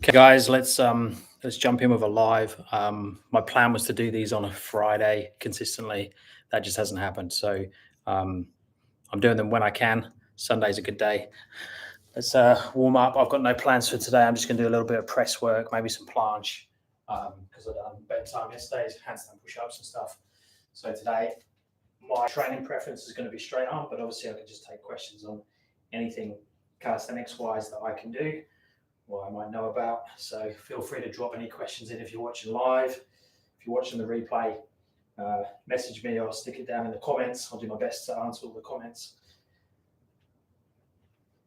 Okay, guys, let's jump in with a live. My plan was to do these on a Friday consistently. That just hasn't happened. So I'm doing them when I can. Sunday's a good day. Let's warm up. I've got no plans for today. I'm just going to do a little bit of press work, maybe some planche, because I've done bedtime yesterday, handstand push ups and stuff. So today, my training preference is going to be straight arm, but obviously I can just take questions on anything calisthenics wise that I can do, what I might know about. So feel free to drop any questions in if you're watching live. If you're watching the replay, message me or stick it down in the comments. I'll do my best to answer all the comments.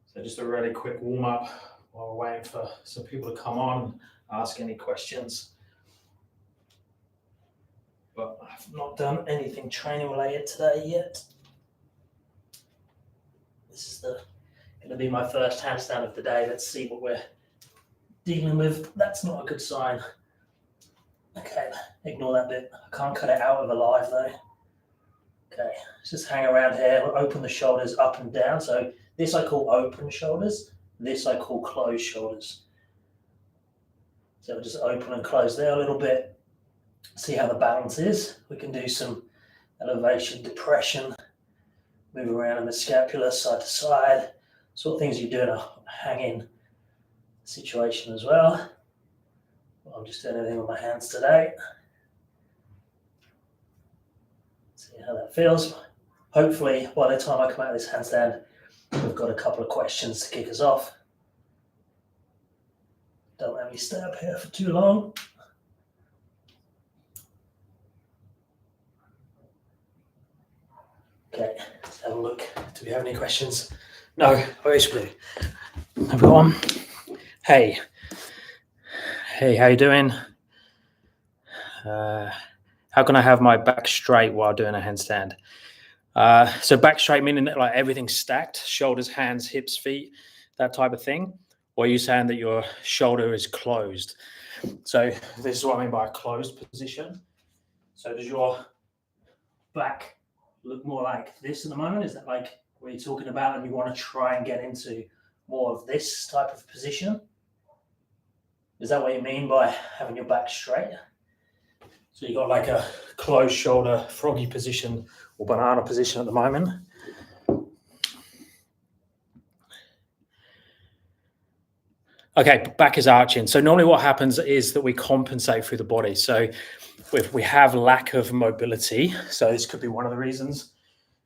So just a really quick warm up while we're waiting for some people to come on and ask any questions. But I've not done anything training related today yet. This is going to be my first handstand of the day. Let's see what we're dealing with. That's not a good sign. Okay, ignore that bit. I can't cut it out of the live though. Okay, let's just hang around here. We'll open the shoulders up and down. So this I call open shoulders. This I call closed shoulders. So we'll just open and close there a little bit. See how the balance is. We can do some elevation, depression, move around in the scapula side to side. Sort of things you do in a hanging situation as well. I'm just doing everything with my hands today. See how that feels. Hopefully, by the time I come out of this handstand, we've got a couple of questions to kick us off. Don't let me stay up here for too long. Okay, let's have a look. Do we have any questions? No, I wish we do. I've got one. Hey, how you doing? How can I have my back straight while doing a handstand? So back straight meaning that like everything's stacked, shoulders, hands, hips, feet, that type of thing? Or are you saying that your shoulder is closed? So this is what I mean by a closed position. So does your back look more like this at the moment? Is that like what you're talking about and you want to try and get into more of this type of position? Is that what you mean by having your back straight? So you got like a closed shoulder, froggy position or banana position at the moment. Okay, back is arching. So normally what happens is that we compensate through the body. So if we have lack of mobility, so this could be one of the reasons,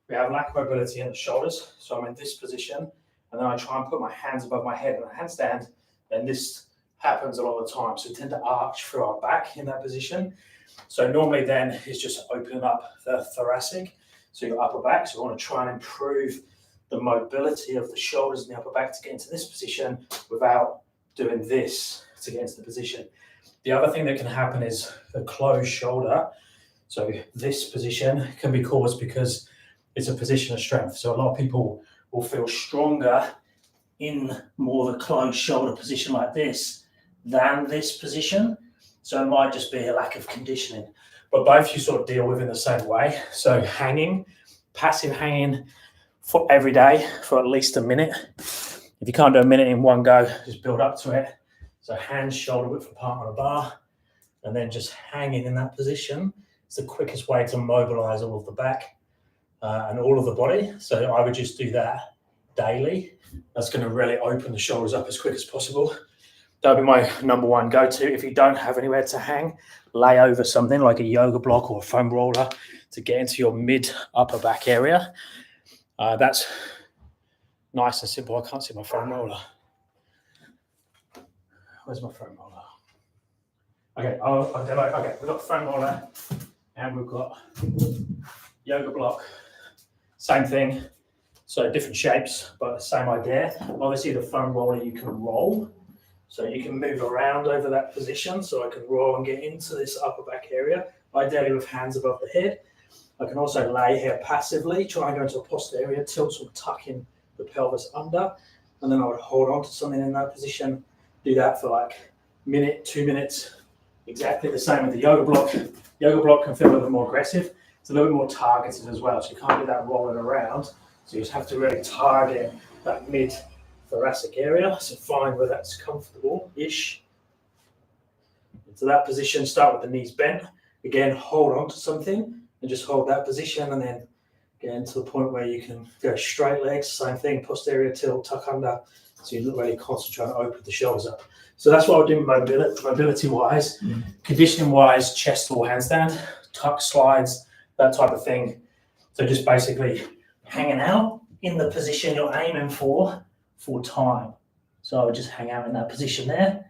we have lack of mobility in the shoulders. So I'm in this position and then I try and put my hands above my head in a handstand, and this happens a lot of the time. So we tend to arch through our back in that position. So normally then it's just opening up the thoracic, so your upper back. So we want to try and improve the mobility of the shoulders and the upper back to get into this position without doing this to get into the position. The other thing that can happen is the closed shoulder. So this position can be caused because it's a position of strength. So a lot of people will feel stronger in more of a closed shoulder position like this than this position. So it might just be a lack of conditioning. But both you sort of deal with in the same way. So hanging, passive hanging for every day for at least a minute. If you can't do a minute in one go, just build up to it. So hands shoulder width apart on a bar, and then just hanging in that position. It's the quickest way to mobilize all of the back and all of the body. So I would just do that daily. That's going to really open the shoulders up as quick as possible. That'll be my number one go-to. If you don't have anywhere to hang, lay over something like a yoga block or a foam roller to get into your mid-upper back area. That's nice and simple. I can't see my foam roller. Where's my foam roller? Okay, okay, we've got foam roller and we've got yoga block. Same thing. So different shapes, but the same idea. Obviously the foam roller you can roll. So you can move around over that position. So I can roll and get into this upper back area, ideally with hands above the head. I can also lay here passively, try and go into a posterior tilt or tuck in the pelvis under. And then I would hold on to something in that position. Do that for like a minute, 2 minutes. Exactly the same with the yoga block. Yoga block can feel a little bit more aggressive. It's a little bit more targeted as well. So you can't do that rolling around. So you just have to really target that mid thoracic area. So find where that's comfortable-ish into that position. Start with the knees bent. Again, hold on to something and just hold that position, and then get into the point where you can go straight legs, same thing, posterior tilt, tuck under. So you're not really concentrating on open the shoulders up. So that's what I'll do mobility-wise. Conditioning-wise, chest wall handstand, tuck slides, that type of thing. So just basically hanging out in the position you're aiming for time. So I would just hang out in that position there.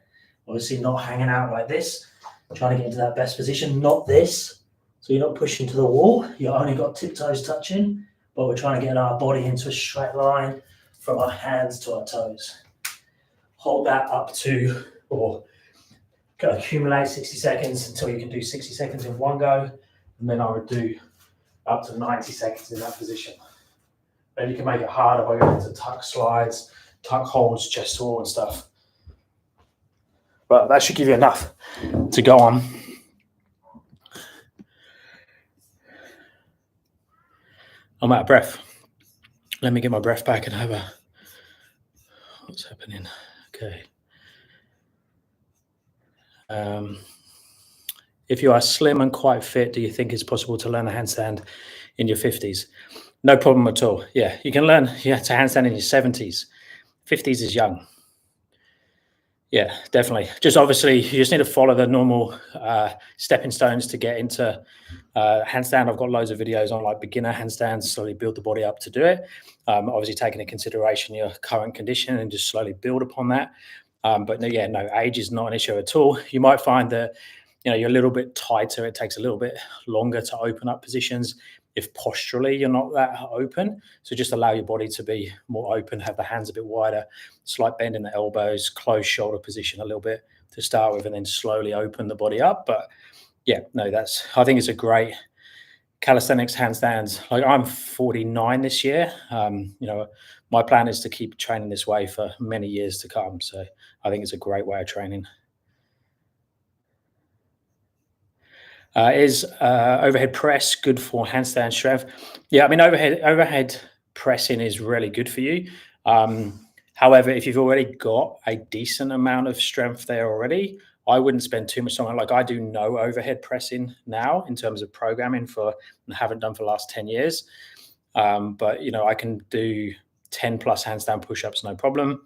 Obviously not hanging out like this. Trying to get into that best position, not this. So you're not pushing to the wall. You've only got tiptoes touching, but we're trying to get our body into a straight line from our hands to our toes. Hold that up to, or accumulate 60 seconds until you can do 60 seconds in one go. And then I would do up to 90 seconds in that position. Then you can make it harder by going into tuck slides, tuck holds, chest wall and stuff. But that should give you enough to go on. I'm out of breath. Let me get my breath back and have a... What's happening? Okay. If you are slim and quite fit, do you think it's possible to learn a handstand in your 50s? No problem at all. Yeah, you can learn to handstand in your 70s. 50s is young. Yeah, definitely. Just obviously, you just need to follow the normal stepping stones to get into handstand. I've got loads of videos on like beginner handstands, slowly build the body up to do it. Obviously taking into consideration your current condition and just slowly build upon that. But no, yeah, no, age is not an issue at all. You might find that, you're a little bit tighter. It takes a little bit longer to open up positions if posturally you're not that open. So just allow your body to be more open, have the hands a bit wider, slight bend in the elbows, close shoulder position a little bit to start with, and then slowly open the body up. But yeah, no, I think it's a great calisthenics handstands. Like, I'm 49 this year. My plan is to keep training this way for many years to come. So I think it's a great way of training. Is overhead press good for handstand strength? Yeah, I mean, overhead pressing is really good for you. However, if you've already got a decent amount of strength there already, I wouldn't spend too much time. Like, I do no overhead pressing now in terms of programming and haven't done for the last 10 years. But, I can do 10 plus handstand push-ups, no problem.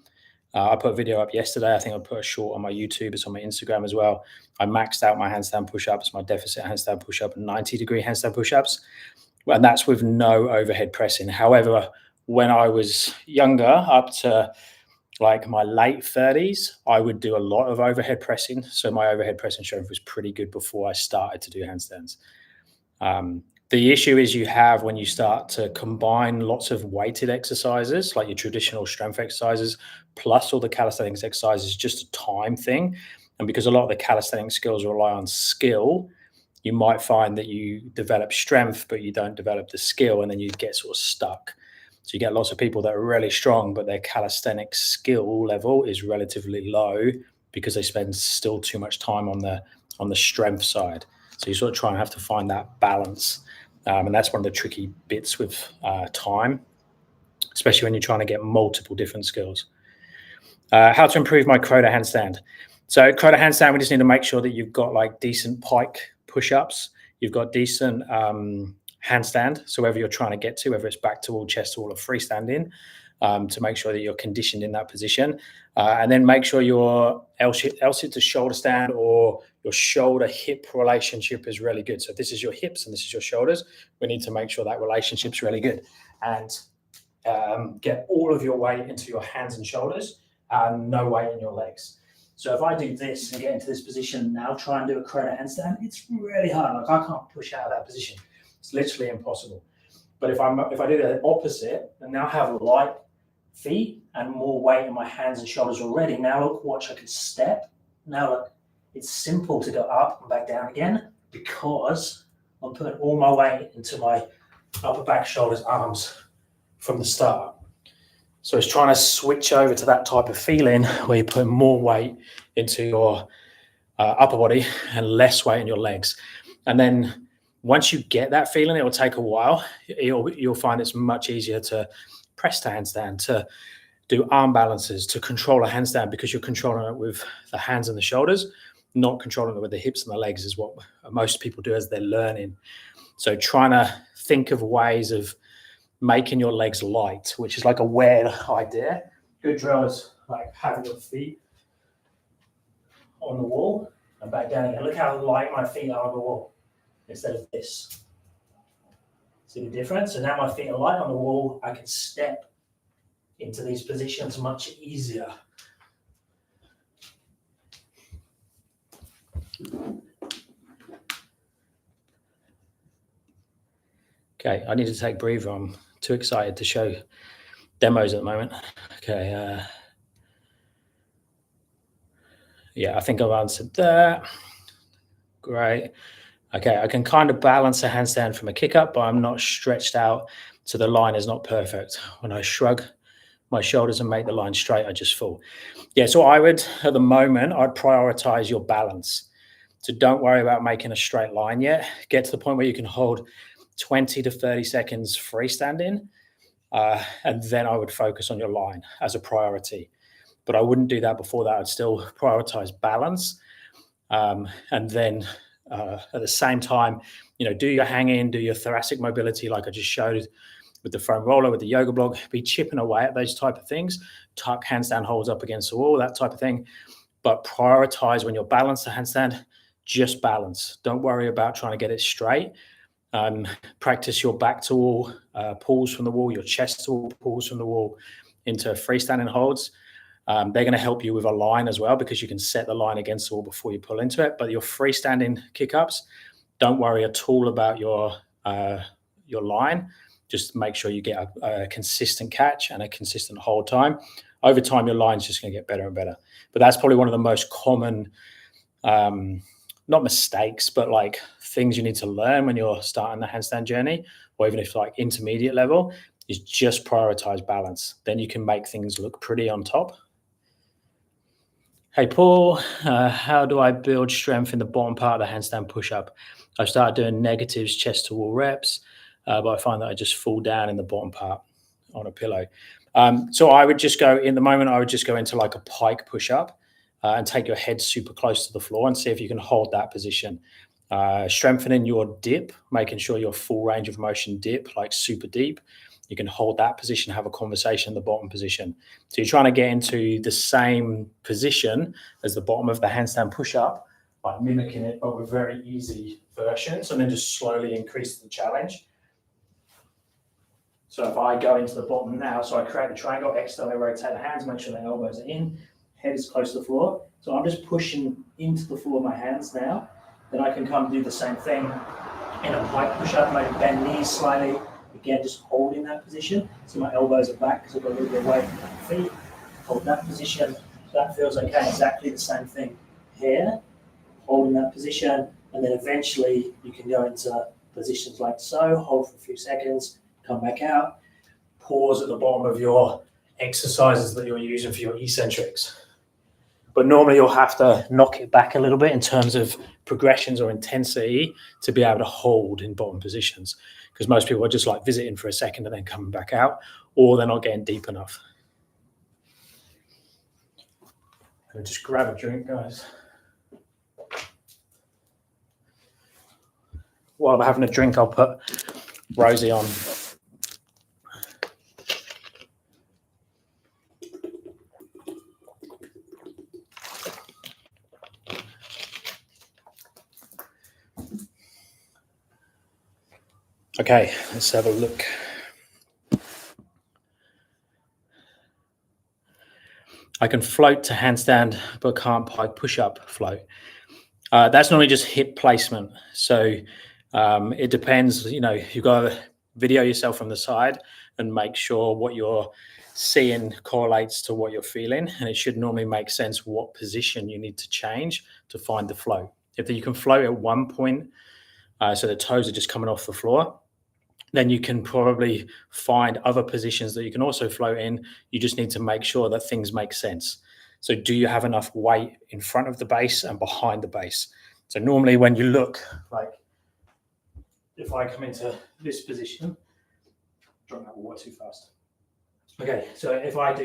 I put a video up yesterday. I think I put a short on my YouTube. It's on my Instagram as well. I maxed out my handstand push-ups, my deficit handstand push-up, and 90-degree handstand push-ups. And that's with no overhead pressing. However, when I was younger, up to like my late 30s, I would do a lot of overhead pressing. So my overhead pressing strength was pretty good before I started to do handstands. The issue is you have when you start to combine lots of weighted exercises, like your traditional strength exercises, plus all the calisthenics exercises, just a time thing. And because a lot of the calisthenics skills rely on skill, you might find that you develop strength, but you don't develop the skill, and then you get sort of stuck. So you get lots of people that are really strong, but their calisthenics skill level is relatively low because they spend still too much time on the strength side. So you sort of try and have to find that balance. And that's one of the tricky bits with time, especially when you're trying to get multiple different skills. How to improve my Croda handstand. So Croda handstand, we just need to make sure that you've got like decent pike push-ups. You've got decent handstand. So whether you're trying to get to, whether it's back to wall, chest to wall, or freestanding, to make sure that you're conditioned in that position. And then make sure your L-sit to shoulder stand or your shoulder hip relationship is really good. So if this is your hips and this is your shoulders, we need to make sure that relationship's really good. And get all of your weight into your hands and shoulders and no weight in your legs. So if I do this and get into this position now, try and do a Croda handstand, it's really hard. Like, I can't push out of that position. It's literally impossible. But if I do the opposite and now have light feet and more weight in my hands and shoulders already, now look, watch, I can step. Now look, it's simple to go up and back down again because I'm putting all my weight into my upper back, shoulders, arms from the start. So it's trying to switch over to that type of feeling where you put more weight into your upper body and less weight in your legs. And then once you get that feeling, it will take a while. You'll find it's much easier to press to handstand, to do arm balances, to control a handstand because you're controlling it with the hands and the shoulders. not controlling it with the hips and the legs is what most people do as they're learning. So trying to think of ways of making your legs light, which is like a weird idea. Good drill is like having your feet on the wall and back down again. Look how light my feet are on the wall instead of this. See the difference? So now my feet are light on the wall. I can step into these positions much easier. Okay, I need to take a breather. I'm too excited to show demos at the moment. Okay. Yeah, I think I've answered that. Great. Okay, I can kind of balance a handstand from a kick up, but I'm not stretched out, so the line is not perfect. When I shrug my shoulders and make the line straight, I just fall. Yeah, so I would, at the moment, I'd prioritize your balance. So don't worry about making a straight line yet. Get to the point where you can hold 20 to 30 seconds freestanding, and then I would focus on your line as a priority. But I wouldn't do that before that. I'd still prioritize balance. And then at the same time, do your hang-in, do your thoracic mobility like I just showed with the foam roller, with the yoga block, be chipping away at those type of things, tuck handstand holds up against the wall, that type of thing. But prioritize when you're balanced the handstand, just balance. Don't worry about trying to get it straight. Practice your back to wall pulls from the wall, your chest to wall pulls from the wall into freestanding holds. They're going to help you with a line as well because you can set the line against the wall before you pull into it. But your freestanding kick-ups, don't worry at all about your line. Just make sure you get a consistent catch and a consistent hold time. Over time, your line's just going to get better and better. But that's probably one of the most common, not mistakes, but like things you need to learn when you're starting the handstand journey, or even if like intermediate level, is just prioritize balance. Then you can make things look pretty on top. Hey, Paul, how do I build strength in the bottom part of the handstand push-up? I started doing negatives chest to wall reps, but I find that I just fall down in the bottom part on a pillow. So I would just go, in the moment, I would just go into like a pike push-up and take your head super close to the floor and see if you can hold that position. Strengthening your dip, making sure your full range of motion dip, like super deep. You can hold that position, have a conversation in the bottom position. So you're trying to get into the same position as the bottom of the handstand push-up by mimicking it, but with very easy versions, and then just slowly increase the challenge. So if I go into the bottom now, so I create the triangle, externally rotate the hands, make sure the elbows are in, head is close to the floor. So I'm just pushing into the floor of my hands now. Then I can come do the same thing in a pike push-up, maybe bend knees slightly. Again, just holding that position. So my elbows are back because I've got a little bit of weight on my feet. Hold that position. That feels okay. Exactly the same thing here. Holding that position. And then eventually you can go into positions like so. Hold for a few seconds. Come back out. Pause at the bottom of your exercises that you're using for your eccentrics. But normally you'll have to knock it back a little bit in terms of progressions or intensity to be able to hold in bottom positions. Because most people are just like visiting for a second and then coming back out, or they're not getting deep enough. I'm just grab a drink, guys. While I'm having a drink, I'll put Rosie on. Okay, let's have a look. I can float to handstand, but can't pike push-up float. That's normally just hip placement. So it depends, you've got to video yourself from the side and make sure what you're seeing correlates to what you're feeling. And it should normally make sense what position you need to change to find the float. If you can float at one point, so the toes are just coming off the floor, then you can probably find other positions that you can also float in. You just need to make sure that things make sense. So do you have enough weight in front of the base and behind the base? So normally when you look, like if I come into this position, drop that water too fast. Okay, so if I'm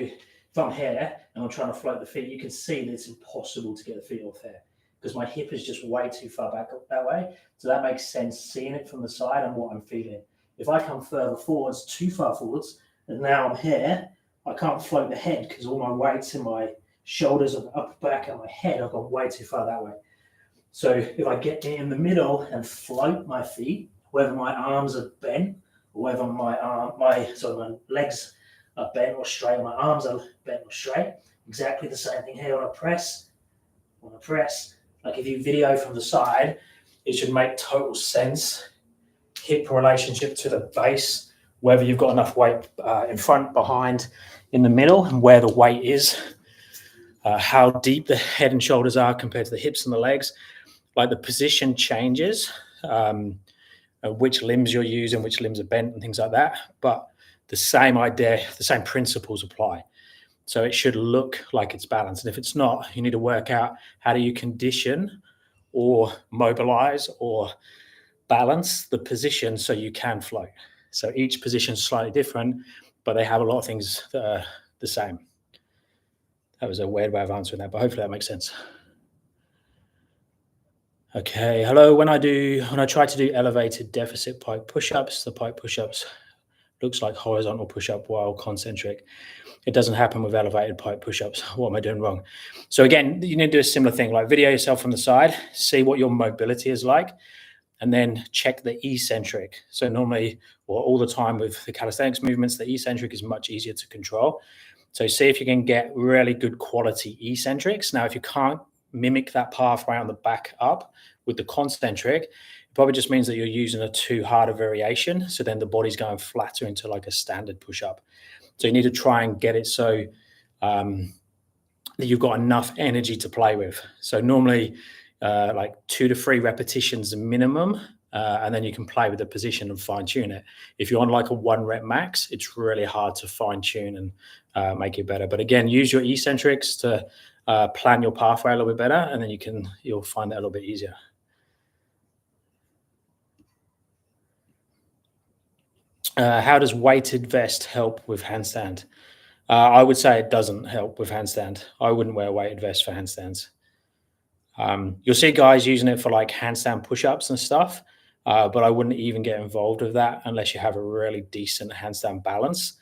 here and I'm trying to float the feet, you can see that it's impossible to get the feet off here. because my hip is just way too far back that way. So that makes sense seeing it from the side and what I'm feeling. If I come further forwards, too far forwards, and now I'm here, I can't float the head because all my weight's in my shoulders and upper back and my head. I've gone way too far that way. So if I get in the middle and float my feet, whether my arms are bent, or whether my legs are bent or straight, my arms are bent or straight, exactly the same thing here on a press. On a press, like if you video from the side, it should make total sense. Hip relationship to the base, whether you've got enough weight in front, behind, in the middle, and where the weight is, how deep the head and shoulders are compared to the hips and the legs. Like the position changes, which limbs you're using, which limbs are bent and things like that. But the same idea, the same principles apply. So it should look like it's balanced. And if it's not, you need to work out how do you condition or mobilize or balance the position so you can float. So each position is slightly different, but they have a lot of things that are the same. That was a weird way of answering that, but hopefully that makes sense. Okay, hello. When I try to do elevated deficit pipe push-ups, the pipe push-ups looks like horizontal push-up while concentric. It doesn't happen with elevated pipe push-ups. What am I doing wrong? So again, you need to do a similar thing, like video yourself from the side, see what your mobility is like, and then check the eccentric. So normally, or all the time with the calisthenics movements, the eccentric is much easier to control. So see if you can get really good quality eccentrics. Now, if you can't mimic that pathway on the back up with the concentric, it probably just means that you're using a too hard a variation. So then the body's going flatter into like a standard push-up. So you need to try and get it so that you've got enough energy to play with. So normally like 2 to 3 repetitions minimum, and then you can play with the position and fine tune it. If you're on like a 1 rep max, it's really hard to fine tune and make it better. But again, use your eccentrics to plan your pathway a little bit better, and then you'll find that a little bit easier. How does weighted vest help with handstand? I would say it doesn't help with handstand. I wouldn't wear a weighted vest for handstands. You'll see guys using it for like handstand push-ups and stuff, but I wouldn't even get involved with that unless you have a really decent handstand balance.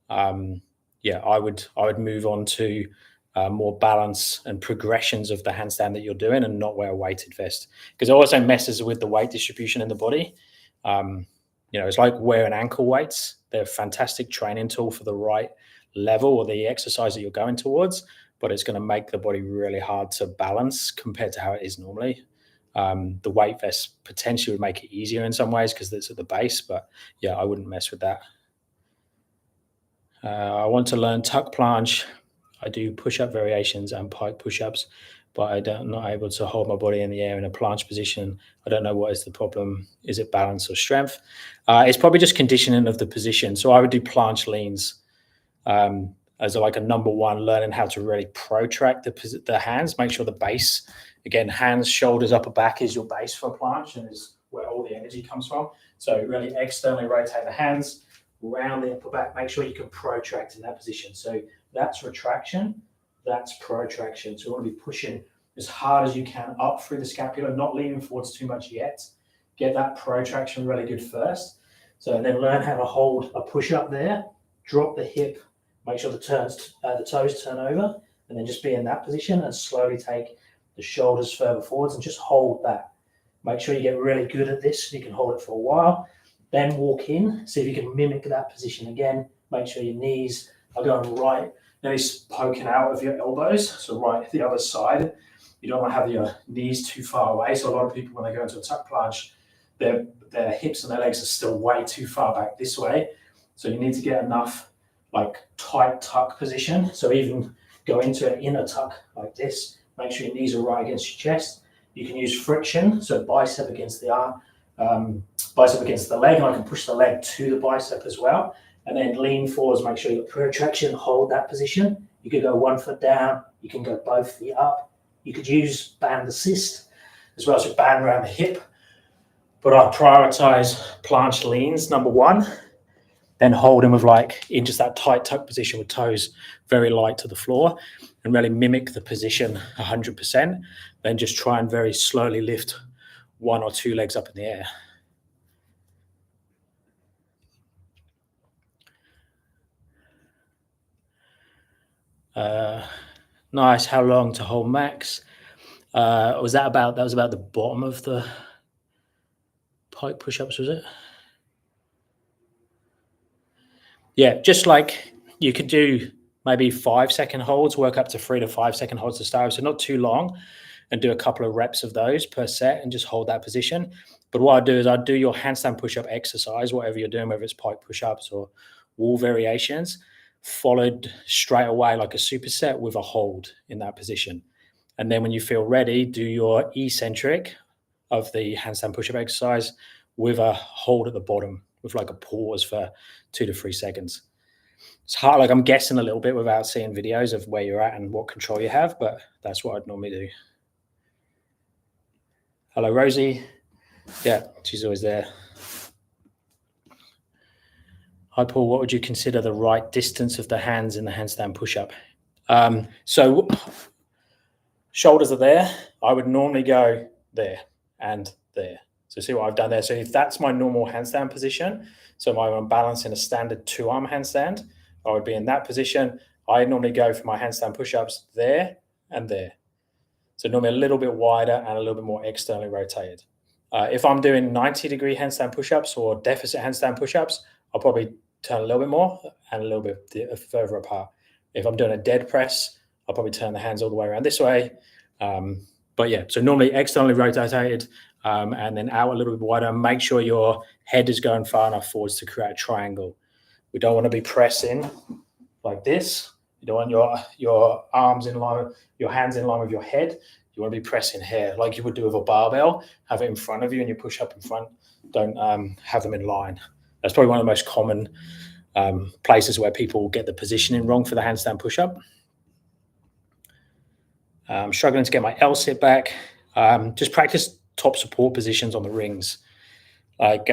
Yeah, I would move on to more balance and progressions of the handstand that you're doing and not wear a weighted vest, because it also messes with the weight distribution in the body. It's like wearing ankle weights. They're a fantastic training tool for the right level or the exercise that you're going towards, but it's going to make the body really hard to balance compared to how it is normally. The weight vest potentially would make it easier in some ways because it's at the base, but yeah, I wouldn't mess with that. I want to learn tuck planche. I do push-up variations and pike push-ups, but I'm not able to hold my body in the air in a planche position. I don't know what is the problem. Is it balance or strength? It's probably just conditioning of the position. So I would do planche leans as like a number one, learning how to really protract the hands, make sure the base, again, hands, shoulders, upper back is your base for a planche and is where all the energy comes from. So really externally rotate the hands around the upper back, make sure you can protract in that position. So that's retraction, that's protraction. So you want to be pushing as hard as you can up through the scapula, not leaning forwards too much yet. Get that protraction really good first. So then learn how to hold a push up there, drop the hip, make sure the toes turn over, and then just be in that position and slowly take the shoulders further forwards and just hold that. Make sure you get really good at this so you can hold it for a while. Then walk in, see if you can mimic that position again. Make sure your knees are going right, knees poking out of your elbows, so right the other side. You don't want to have your knees too far away. So a lot of people, when they go into a tuck planche, their hips and their legs are still way too far back this way. So you need to get enough like tight tuck position. So even go into an inner tuck like this. Make sure your knees are right against your chest. You can use friction, so bicep against the arm, bicep against the leg, and I can push the leg to the bicep as well. And then lean forwards, make sure you got protraction, hold that position. You could go 1 foot down, you can go both feet up. You could use band assist as well, so band around the hip. But I prioritize planche leans, number one. Then holding with like in just that tight tuck position with toes very light to the floor, and really mimic the position 100%. Then just try and very slowly lift one or two legs up in the air. Nice. How long to hold max? That was about the bottom of the pike push-ups, was it? Yeah, just like you could do maybe 5-second holds, work up to 3 to 5 second holds to start with, so not too long, and do a couple of reps of those per set and just hold that position. But what I do is I do your handstand push-up exercise, whatever you're doing, whether it's pike push-ups or wall variations, followed straight away like a superset with a hold in that position. And then when you feel ready, do your eccentric of the handstand push-up exercise with a hold at the bottom with like a pause for 2 to 3 seconds. It's hard, like I'm guessing a little bit without seeing videos of where you're at and what control you have, but that's what I'd normally do. Hello, Rosie. Yeah, she's always there. Hi, Paul. What would you consider the right distance of the hands in the handstand push-up? So shoulders are there. I would normally go there and there. So see what I've done there. So if that's my normal handstand position, so I'm balancing a standard 2-arm handstand, I would be in that position. I normally go for my handstand push-ups there and there. So normally a little bit wider and a little bit more externally rotated. If I'm doing 90-degree handstand push-ups or deficit handstand push-ups, I'll probably turn a little bit more and a little bit further apart. If I'm doing a dead press, I'll probably turn the hands all the way around this way. But yeah, so normally externally rotated and then out a little bit wider. Make sure your head is going far enough forwards to create a triangle. We don't want to be pressing like this. You don't want your arms in line, your hands in line with your head. You want to be pressing here like you would do with a barbell. Have it in front of you and you push up in front. Don't have them in line. That's probably one of the most common places where people get the positioning wrong for the handstand push-up. I'm struggling to get my L-sit back. Just practice top support positions on the rings. Like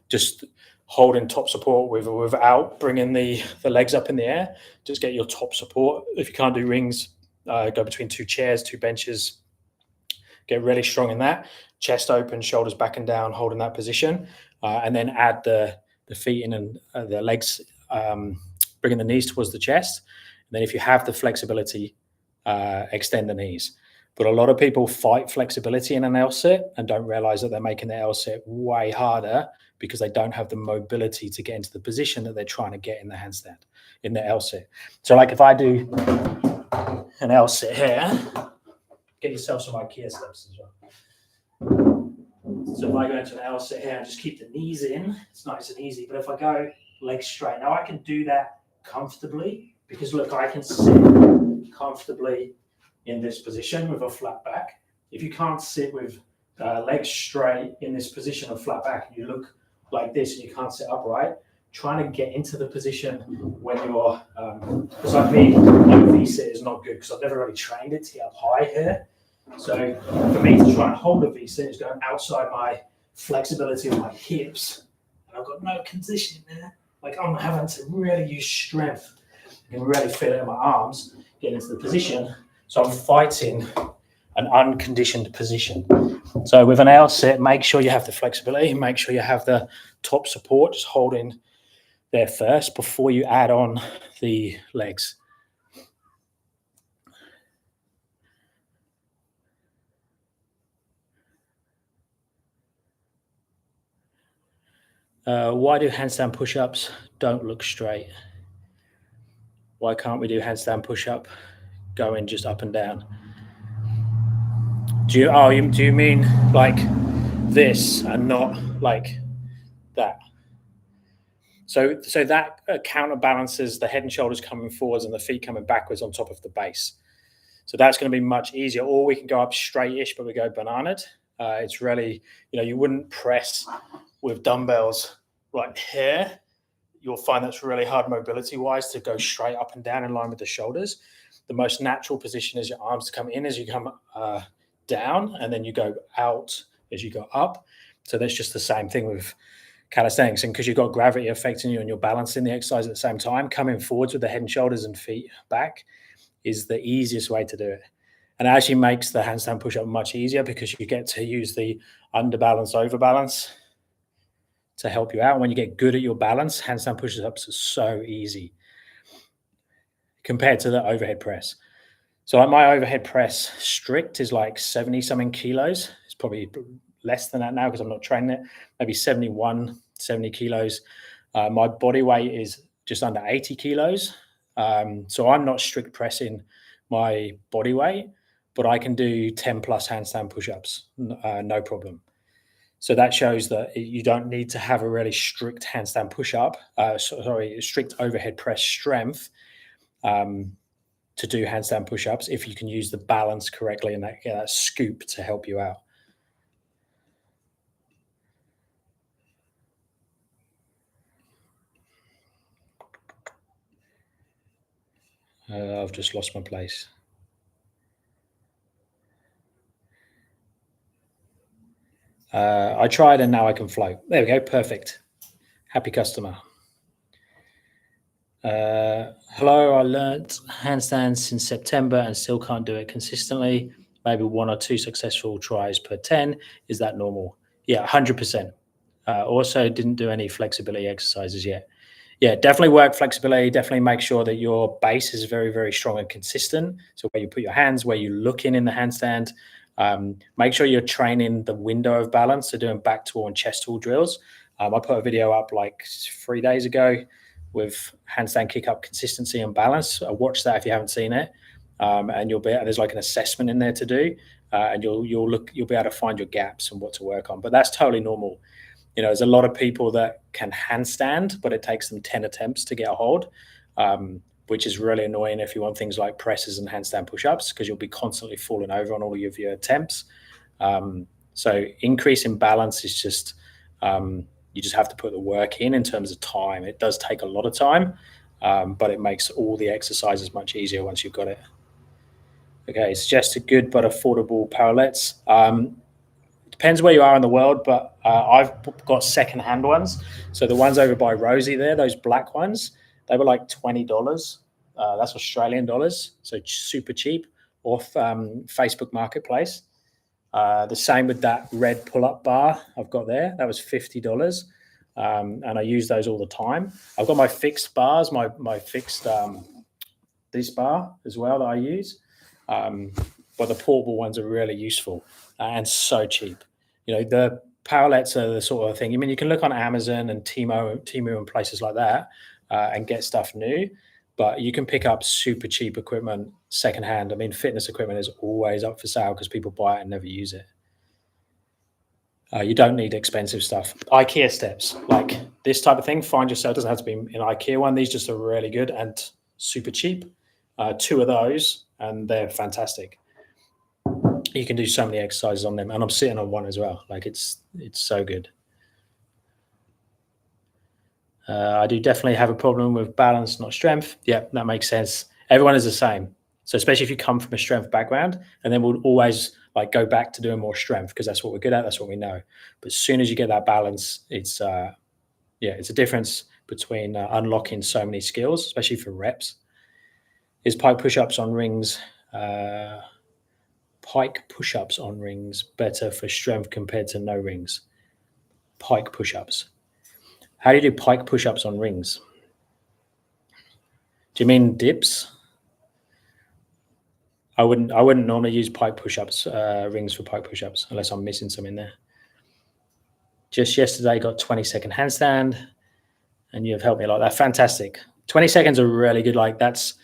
just holding top support without bringing the legs up in the air. Just get your top support. If you can't do rings, go between 2 chairs, 2 benches. Get really strong in that. Chest open, shoulders back and down, holding that position. And then add the feet in and the legs, bringing the knees towards the chest. And then if you have the flexibility, extend the knees. But a lot of people fight flexibility in an L-sit and don't realize that they're making the L-sit way harder because they don't have the mobility to get into the position that they're trying to get in the handstand, in the L-sit. So like if I do an L-sit here, get yourself some IKEA steps as well. So if I go into an L-sit here and just keep the knees in, it's nice and easy. But if I go legs straight, now I can do that comfortably because look, I can sit comfortably in this position with a flat back. If you can't sit with legs straight in this position of flat back and you look like this and you can't sit upright, trying to get into the position when you're, because like me, my V-sit is not good because I've never really trained it to get up high here. So for me to try and hold a V-sit is going outside my flexibility of my hips. And I've got no conditioning there. Like I'm having to really use strength and really feel it in my arms, get into the position. So I'm fighting an unconditioned position. So with an L-sit, make sure you have the flexibility, make sure you have the top support, just holding there first before you add on the legs. Why do handstand push-ups don't look straight? Why can't we do handstand push-up going just up and down? Do you mean like this and not like that? So that counterbalances the head and shoulders coming forwards and the feet coming backwards on top of the base. So that's going to be much easier. Or we can go up straight-ish, but we go bananaed. It's really, you wouldn't press with dumbbells like here. You'll find that's really hard mobility-wise to go straight up and down in line with the shoulders. The most natural position is your arms to come in as you come down, and then you go out as you go up. So that's just the same thing with calisthenics. And because you've got gravity affecting you and you're balancing the exercise at the same time, coming forwards with the head and shoulders and feet back is the easiest way to do it. And it actually makes the handstand push-up much easier because you get to use the underbalance, overbalance to help you out. And when you get good at your balance, handstand push-ups are so easy compared to the overhead press. So like my overhead press strict is like 70 something kilos. It's probably less than that now because I'm not training it. Maybe 71, 70 kilos. My body weight is just under 80 kilos. So I'm not strict pressing my body weight, but I can do 10 plus handstand push-ups, no problem. So that shows that you don't need to have a really strict handstand push-up, strict overhead press strength to do handstand push-ups if you can use the balance correctly and that scoop to help you out. I've just lost my place. I tried and now I can float. There we go. Perfect. Happy customer. Hello, I learnt handstands in September and still can't do it consistently. Maybe 1 or 2 successful tries per 10. Is that normal? Yeah, 100%. Also didn't do any flexibility exercises yet. Yeah, definitely work flexibility. Definitely make sure that your base is very, very strong and consistent. So where you put your hands, where you look in the handstand, make sure you're training the window of balance. So doing back tool and chest tool drills. I put a video up like 3 days ago with handstand kick up consistency and balance. Watch that if you haven't seen it. And there's like an assessment in there to do. And you'll be able to find your gaps and what to work on. But that's totally normal. You know, there's a lot of people that can handstand, but it takes them 10 attempts to get a hold, which is really annoying if you want things like presses and handstand push-ups, because you'll be constantly falling over on all of your attempts. So increase in balance is just, you just have to put the work in terms of time. It does take a lot of time, but it makes all the exercises much easier once you've got it. Okay, suggest a good but affordable parallettes. Depends where you are in the world, but I've got second-hand ones. So the ones over by Rosie there, those black ones, they were like $20. That's Australian dollars, so super cheap off Facebook Marketplace. The same with that red pull-up bar I've got there. That was $50, and I use those all the time. I've got my fixed bars, my fixed this bar as well that I use. But the portable ones are really useful and so cheap. You know, the parallettes are the sort of thing. I mean, you can look on Amazon and Temu and places like that and get stuff new, but you can pick up super cheap equipment secondhand. I mean, fitness equipment is always up for sale because people buy it and never use it. You don't need expensive stuff. IKEA steps, like this type of thing, find yourself. It doesn't have to be an IKEA one. These just are really good and super cheap. 2 of those, and they're fantastic. You can do so many exercises on them, and I'm sitting on one as well. Like it's so good. I do definitely have a problem with balance, not strength. Yeah, that makes sense. Everyone is the same. So especially if you come from a strength background, and then we'll always like go back to doing more strength because that's what we're good at. That's what we know. But as soon as you get that balance, it's a difference between unlocking so many skills, especially for reps. Is pike push-ups on rings better for strength compared to no rings? Pike push-ups. How do you do pike push-ups on rings? Do you mean dips? I wouldn't normally use pike push-ups, rings for pike push-ups, unless I'm missing some in there. Just yesterday got 20-second handstand, and you've helped me a lot. That's fantastic. 20 seconds are really good. Like that's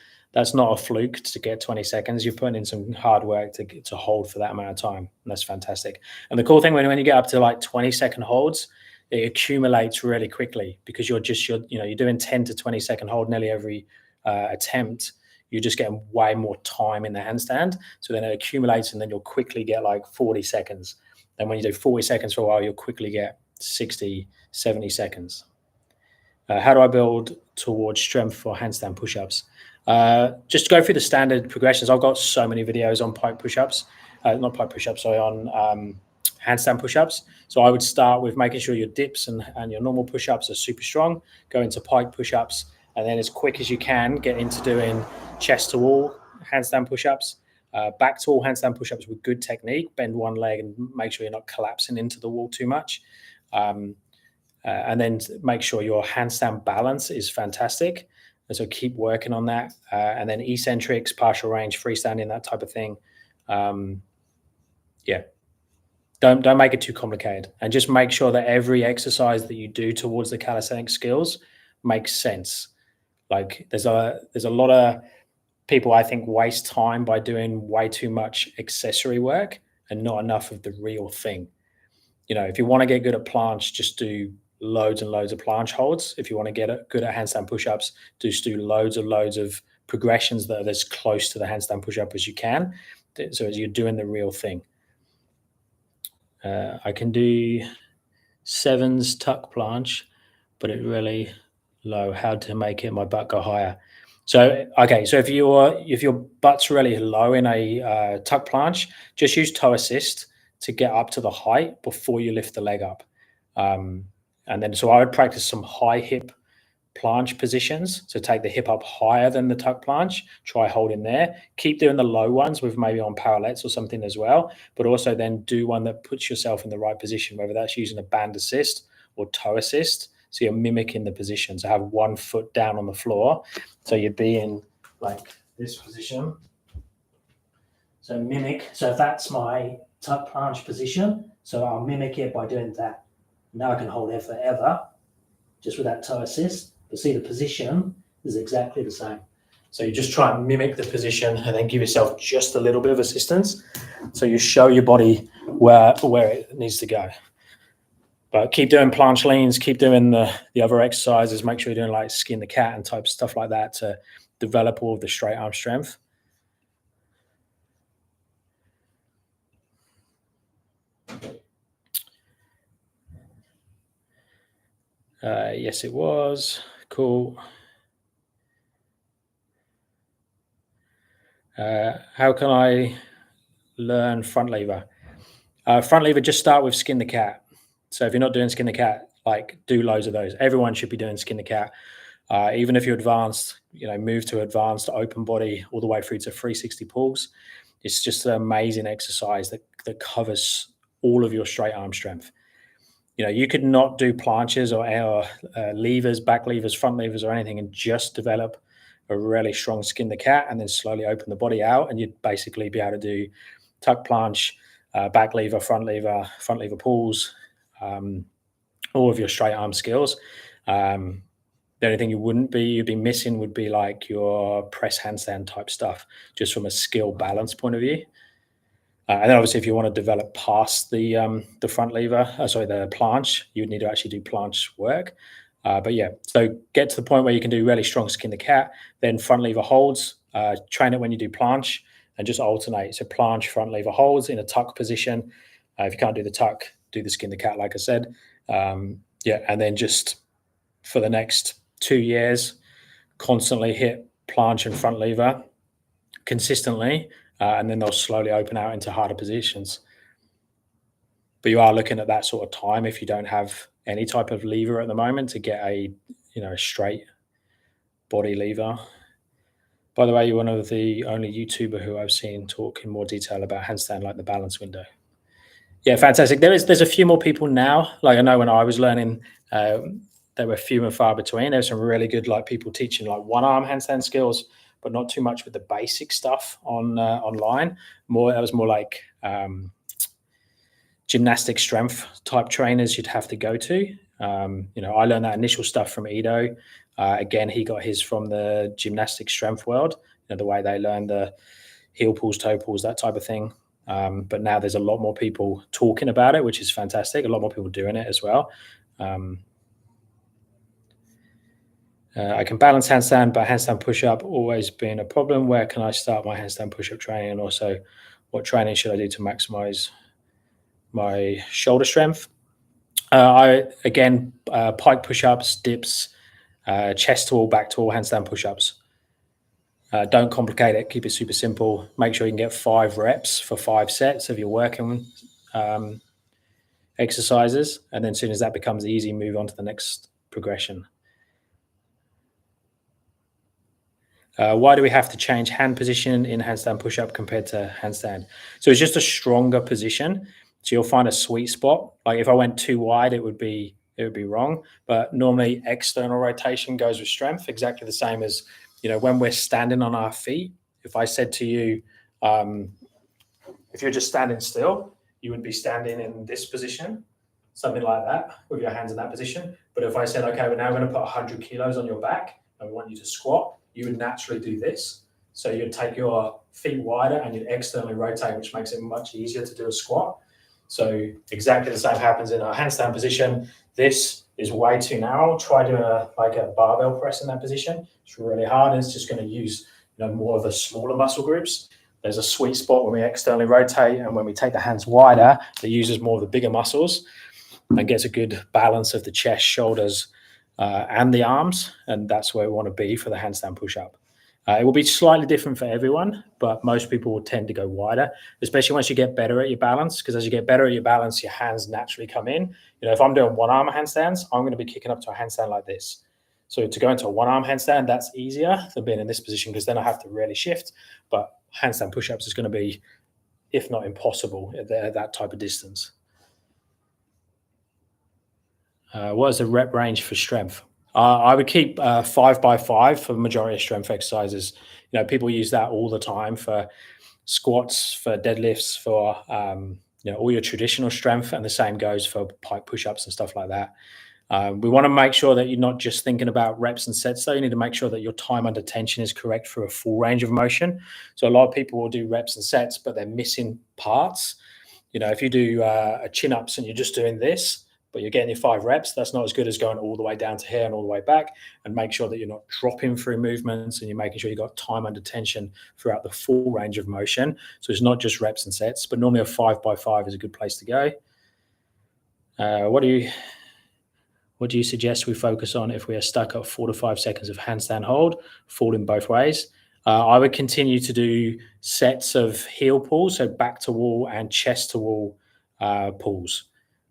not a fluke to get 20 seconds. You're putting in some hard work to hold for that amount of time. And that's fantastic. And the cool thing when you get up to like 20-second holds, it accumulates really quickly because you're doing 10 to 20-second hold nearly every attempt. You're just getting way more time in the handstand. So then it accumulates, and then you'll quickly get like 40 seconds. Then when you do 40 seconds for a while, you'll quickly get 60, 70 seconds. How do I build towards strength for handstand push-ups? Just go through the standard progressions. I've got so many videos on pike push-ups, not pike push-ups, sorry, on handstand push-ups. So I would start with making sure your dips and your normal push-ups are super strong, go into pike push-ups, and then as quick as you can, get into doing chest to wall handstand push-ups, back to wall handstand push-ups with good technique, bend one leg and make sure you're not collapsing into the wall too much. And then make sure your handstand balance is fantastic. And so keep working on that. And then eccentrics, partial range, freestanding, that type of thing. Yeah. Don't make it too complicated, and just make sure that every exercise that you do towards the calisthenics skills makes sense. Like there's a lot of people, I think, waste time by doing way too much accessory work and not enough of the real thing. If you want to get good at planche, just do loads and loads of planche holds. If you want to get good at handstand push-ups, just do loads of progressions that are as close to the handstand push-up as you can. So as you're doing the real thing. I can do sevens tuck planche, but it really low. How to make my butt go higher? So if your butt's really low in a tuck planche, just use toe assist to get up to the height before you lift the leg up. And then so I would practice some high hip planche positions. So take the hip up higher than the tuck planche, try holding there. Keep doing the low ones with maybe on parallettes or something as well, but also then do one that puts yourself in the right position, whether that's using a band assist or toe assist. So you're mimicking the position. So have one foot down on the floor. So you'd be in like this position. So mimic. So if that's my tuck planche position, so I'll mimic it by doing that. Now I can hold there forever just with that toe assist. But see, the position is exactly the same. So you just try and mimic the position and then give yourself just a little bit of assistance. So you show your body where it needs to go. But keep doing planche leans, keep doing the other exercises. Make sure you're doing like skin the cat and type stuff like that to develop all of the straight arm strength. Yes, it was. Cool. How can I learn front lever? Front lever, just start with skin the cat. So if you're not doing skin the cat, like do loads of those. Everyone should be doing skin the cat. Even if you're advanced, move to advanced open body all the way through to 360 pulls. It's just an amazing exercise that covers all of your straight arm strength. You could not do planches or levers, back levers, front levers or anything and just develop a really strong skin the cat and then slowly open the body out, and you'd basically be able to do tuck planche, back lever, front lever pulls, all of your straight arm skills. The only thing you'd be missing would be like your press handstand type stuff, just from a skill balance point of view. And then obviously if you want to develop past the front lever, the planche, you would need to actually do planche work. But yeah, so get to the point where you can do really strong skin the cat, then front lever holds, train it when you do planche and just alternate. So planche, front lever holds in a tuck position. If you can't do the tuck, do the skin the cat, like I said. And then just for the next 2 years, constantly hit planche and front lever consistently, and then they'll slowly open out into harder positions. But you are looking at that sort of time if you don't have any type of lever at the moment to get a straight body lever. By the way, you're one of the only YouTuber who I've seen talk in more detail about handstand like the balance window. Yeah, fantastic. There's a few more people now. Like I know when I was learning, there were few and far between. There's some really good people teaching like one arm handstand skills, but not too much with the basic stuff online. That was more like gymnastic strength type trainers you'd have to go to. I learned that initial stuff from Ido. Again, he got his from the gymnastic strength world, the way they learn the heel pulls, toe pulls, that type of thing. But now there's a lot more people talking about it, which is fantastic. A lot more people doing it as well. I can balance handstand, but handstand push-up always been a problem. Where can I start my handstand push-up training? And also, what training should I do to maximize my shoulder strength? Pike push-ups, dips, chest to wall, back to wall, handstand push-ups. Don't complicate it. Keep it super simple. Make sure you can get 5 reps for 5 sets if you're working. exercises. And then as soon as that becomes easy, move on to the next progression. Why do we have to change hand position in handstand push-up compared to handstand? So it's just a stronger position. So you'll find a sweet spot. Like if I went too wide, it would be wrong. But normally external rotation goes with strength, exactly the same as, when we're standing on our feet. If I said to you, if you're just standing still, you would be standing in this position, something like that, with your hands in that position. But if I said, okay, we're now going to put 100 kilos on your back and we want you to squat, you would naturally do this. So you'd take your feet wider and you'd externally rotate, which makes it much easier to do a squat. So exactly the same happens in our handstand position. This is way too narrow. Try doing a barbell press in that position. It's really hard, and it's just going to use more of the smaller muscle groups. There's a sweet spot when we externally rotate, and when we take the hands wider, it uses more of the bigger muscles and gets a good balance of the chest, shoulders, and the arms, and that's where we want to be for the handstand push-up. It will be slightly different for everyone, but most people will tend to go wider, especially once you get better at your balance, because as you get better at your balance, your hands naturally come in. If I'm doing one-arm handstands, I'm going to be kicking up to a handstand like this. So to go into a one-arm handstand, that's easier than being in this position, because then I have to really shift. But handstand push-ups is going to be, if not impossible, at that type of distance. What is the rep range for strength? I would keep 5x5 for the majority of strength exercises. People use that all the time for squats, for deadlifts, for all your traditional strength, and the same goes for pike push-ups and stuff like that. We want to make sure that you're not just thinking about reps and sets, though. You need to make sure that your time under tension is correct for a full range of motion. So a lot of people will do reps and sets, but they're missing parts. If you do a chin-ups and you're just doing this, but you're getting your 5 reps, that's not as good as going all the way down to here and all the way back. And make sure that you're not dropping through movements, and you're making sure you've got time under tension throughout the full range of motion. So it's not just reps and sets, but normally a 5x5 is a good place to go. What do you suggest we focus on if we are stuck at 4 to 5 seconds of handstand hold, falling both ways? I would continue to do sets of heel pulls, so back to wall and chest to wall pulls,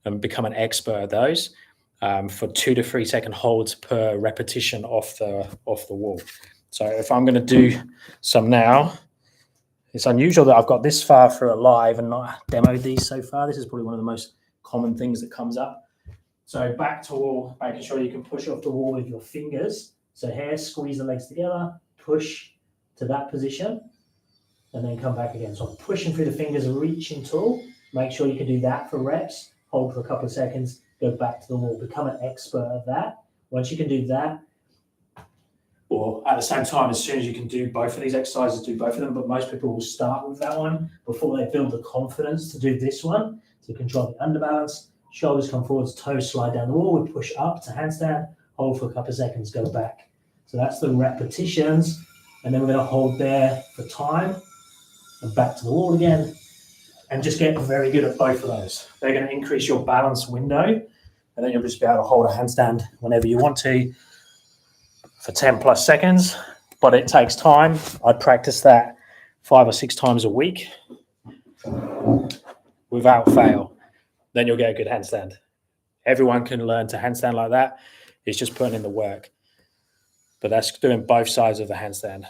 and become an expert at those for 2 to 3 second holds per repetition off the wall. So if I'm going to do some now, it's unusual that I've got this far through a live and not demoed these so far. This is probably one of the most common things that comes up. So back to wall, making sure you can push off the wall with your fingers. So here, squeeze the legs together, push to that position, and then come back again. So I'm pushing through the fingers, reaching tall. Make sure you can do that for reps. Hold for a couple of seconds, go back to the wall. Become an expert at that. Once you can do that, or at the same time, as soon as you can do both of these exercises, do both of them. But most people will start with that one before they build the confidence to do this one, to control the underbalance. Shoulders come forwards, toes slide down the wall. We push up to handstand, hold for a couple of seconds, go back. So that's the repetitions. And then we're going to hold there for time and back to the wall again. And just get very good at both of those. They're going to increase your balance window, and then you'll just be able to hold a handstand whenever you want to for 10 plus seconds. But it takes time. I'd practice that 5 or 6 times a week without fail. Then you'll get a good handstand. Everyone can learn to handstand like that. It's just putting in the work. But that's doing both sides of the handstand.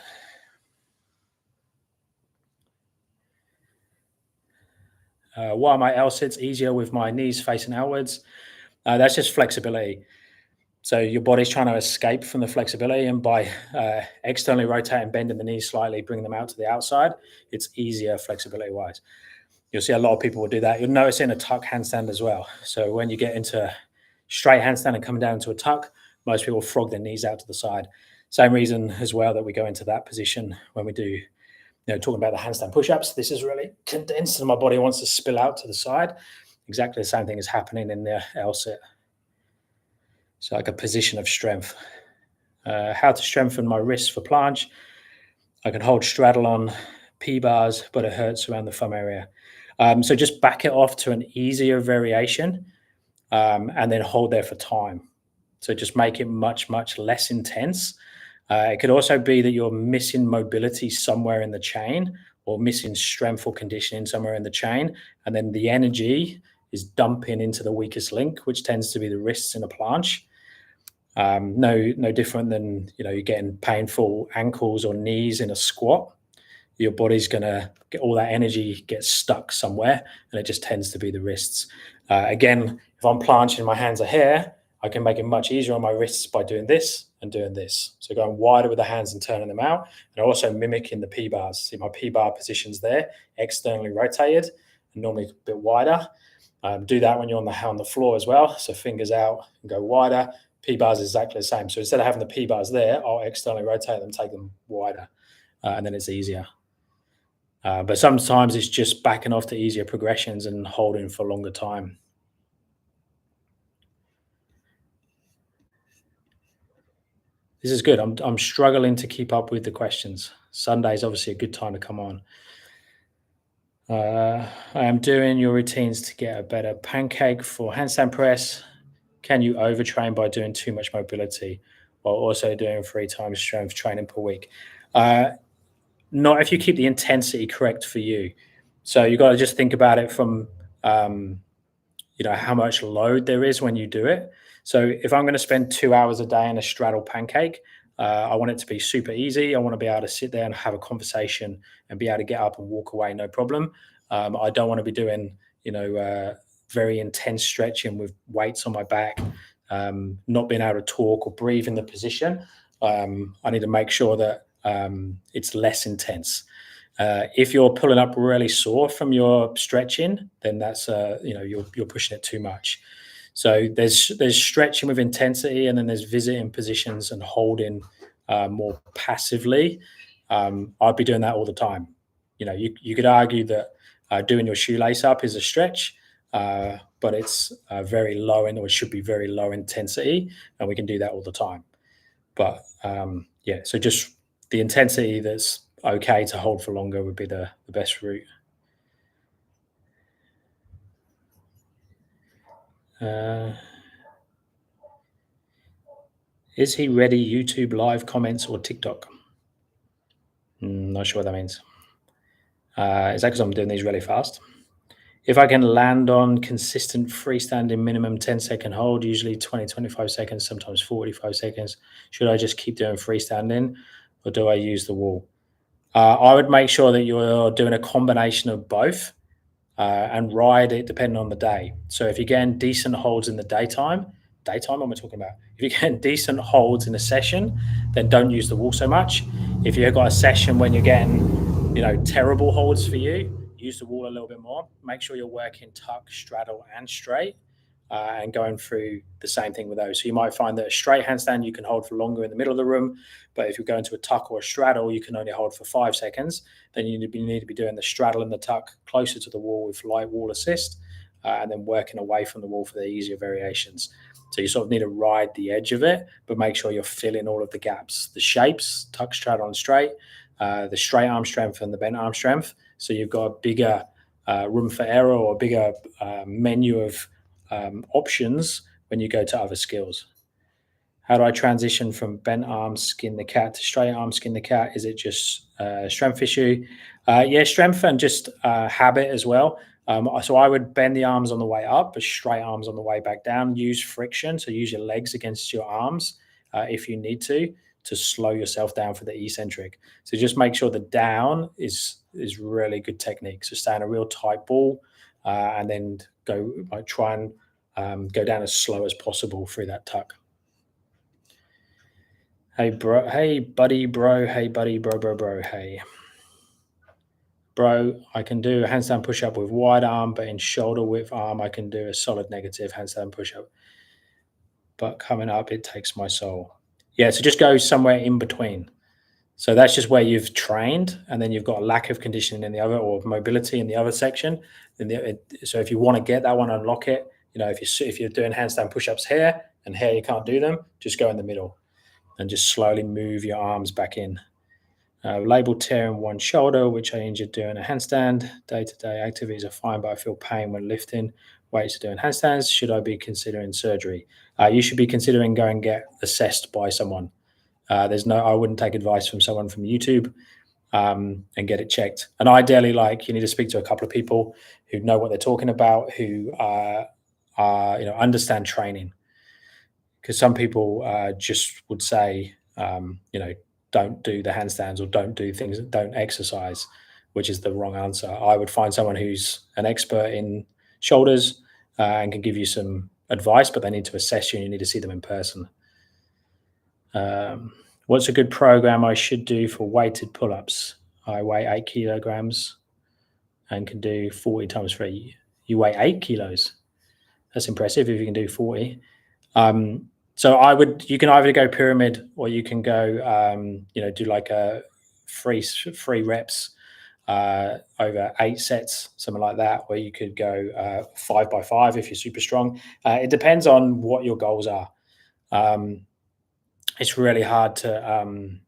Why are my L-sits easier with my knees facing outwards? That's just flexibility. So your body's trying to escape from the flexibility, and by externally rotating, bending the knees slightly, bringing them out to the outside, it's easier flexibility-wise. You'll see a lot of people will do that. You'll notice in a tuck handstand as well. So when you get into straight handstand and coming down to a tuck, most people frog their knees out to the side. Same reason as well that we go into that position when we do, talking about the handstand push-ups. This is really condensed and my body wants to spill out to the side. Exactly the same thing is happening in the L-sit. It's like a position of strength. How to strengthen my wrists for planche. I can hold straddle on P-bars, but it hurts around the thumb area. So just back it off to an easier variation and then hold there for time. So just make it much, much less intense. It could also be that you're missing mobility somewhere in the chain, or missing strength or conditioning somewhere in the chain. And then the energy is dumping into the weakest link, which tends to be the wrists in a planche. No different than, you're getting painful ankles or knees in a squat. Your body's going to get all that energy gets stuck somewhere, and it just tends to be the wrists. Again, if I'm planching, my hands are here, I can make it much easier on my wrists by doing this and doing this. So going wider with the hands and turning them out, and also mimicking the P-bars. See my P-bar positions there, externally rotated, and normally a bit wider. Do that when you're on the floor as well. So fingers out and go wider. P-bars is exactly the same. So instead of having the P-bars there, I'll externally rotate them, take them wider, and then it's easier. But sometimes it's just backing off to easier progressions and holding for a longer time. This is good. I'm struggling to keep up with the questions. Sunday is obviously a good time to come on. I am doing your routines to get a better pancake for handstand press. Can you overtrain by doing too much mobility while also doing 3 times strength training per week? Not if you keep the intensity correct for you. So you got to just think about it from, how much load there is when you do it. So if I'm going to spend 2 hours a day in a straddle pancake, I want it to be super easy. I want to be able to sit there and have a conversation and be able to get up and walk away, no problem. I don't want to be doing, very intense stretching with weights on my back, not being able to talk or breathe in the position. I need to make sure that it's less intense. If you're pulling up really sore from your stretching, then that's you're pushing it too much. So there's stretching with intensity, and then there's visiting positions and holding more passively. I'd be doing that all the time. You could argue that doing your shoelace up is a stretch, but it's very low, or it should be very low intensity, and we can do that all the time. But so just the intensity that's okay to hold for longer would be the best route. Is he ready YouTube live comments or TikTok? Not sure what that means. Is that because I'm doing these really fast? If I can land on consistent freestanding minimum 10-second hold, usually 20, 25 seconds, sometimes 45 seconds, should I just keep doing freestanding, or do I use the wall? I would make sure that you're doing a combination of both and ride it depending on the day. So if you're getting decent holds in the daytime, what am I talking about? If you're getting decent holds in a session, then don't use the wall so much. If you've got a session when you're getting, terrible holds for you, use the wall a little bit more. Make sure you're working tuck, straddle, and straight, and going through the same thing with those. So you might find that a straight handstand you can hold for longer in the middle of the room, but if you're going to a tuck or a straddle, you can only hold for 5 seconds. Then you need to be doing the straddle and the tuck closer to the wall with light wall assist, and then working away from the wall for the easier variations. So you sort of need to ride the edge of it, but make sure you're filling all of the gaps, the shapes, tuck, straddle, and straight, the straight arm strength and the bent arm strength. So you've got a bigger room for error, or a bigger menu of options when you go to other skills. How do I transition from bent arm skin the cat to straight arm skin the cat? Is it just strength issue? Strength and just habit as well. So I would bend the arms on the way up, but straight arms on the way back down. Use friction, so use your legs against your arms if you need to slow yourself down for the eccentric. So just make sure the down is really good technique. So stay in a real tight ball, and then try and go down as slow as possible through that tuck. Hey bro, hey buddy bro, hey buddy bro, hey. Bro, I can do a handstand push-up with wide arm, but in shoulder width arm, I can do a solid negative handstand push-up. But coming up, it takes my soul. Yeah, so just go somewhere in between. So that's just where you've trained, and then you've got a lack of conditioning in the other, or mobility in the other section. So if you want to get that one, unlock it. If you're doing handstand push-ups here and here you can't do them, just go in the middle and just slowly move your arms back in. Label tear in one shoulder, which I injured doing a handstand. Day-to-day activities are fine, but I feel pain when lifting weights or doing handstands. Should I be considering surgery? You should be considering going get assessed by someone. I wouldn't take advice from someone from YouTube. and get it checked. And ideally, like, you need to speak to a couple of people who know what they're talking about, who understand training. Because some people just would say, don't do the handstands or don't do things, don't exercise, which is the wrong answer. I would find someone who's an expert in shoulders and can give you some advice, but they need to assess you and you need to see them in person. What's a good program I should do for weighted pull-ups? I weigh 8 kilograms and can do 40 times 3. You weigh 8 kilos. That's impressive if you can do 40. So you can either go pyramid or you can go, do like a three reps over 8 sets, something like that, or you could go 5 by 5 if you're super strong. It depends on what your goals are. It's really hard to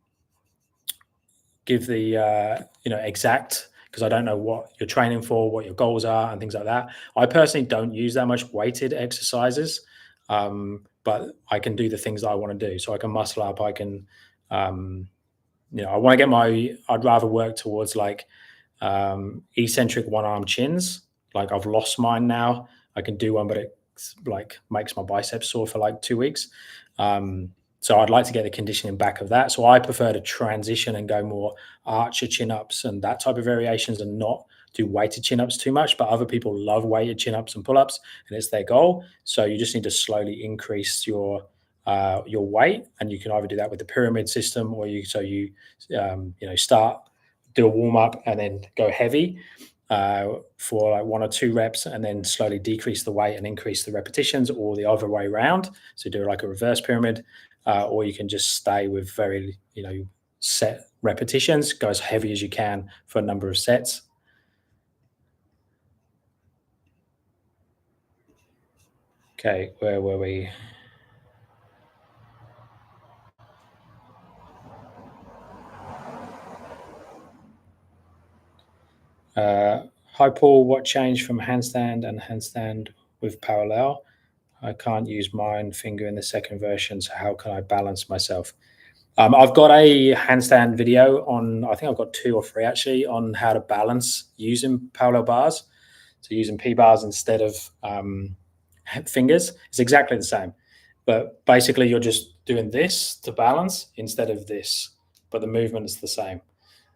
give the exact, because I don't know what you're training for, what your goals are, and things like that. I personally don't use that much weighted exercises, but I can do the things that I want to do. So I can muscle up. I can, I want to get I'd rather work towards like eccentric one-arm chins. Like I've lost mine now. I can do one, but it like makes my biceps sore for like 2 weeks. So I'd like to get the conditioning back of that. So I prefer to transition and go more archer chin-ups and that type of variations and not do weighted chin-ups too much. But other people love weighted chin-ups and pull-ups, and it's their goal. So you just need to slowly increase your weight, and you can either do that with the pyramid system, or start, do a warm-up and then go heavy for like 1 or 2 reps, and then slowly decrease the weight and increase the repetitions, or the other way around. So do like a reverse pyramid. Or you can just stay with very, set repetitions, go as heavy as you can for a number of sets. Okay, where were we? Hi, Paul. What changed from handstand and handstand with parallel? I can't use mine finger in the second version, so how can I balance myself? I've got a handstand video on, I think I've got 2 or 3 actually, on how to balance using parallel bars. So using P-bars instead of fingers. It's exactly the same. But basically you're just doing this to balance instead of this, but the movement is the same.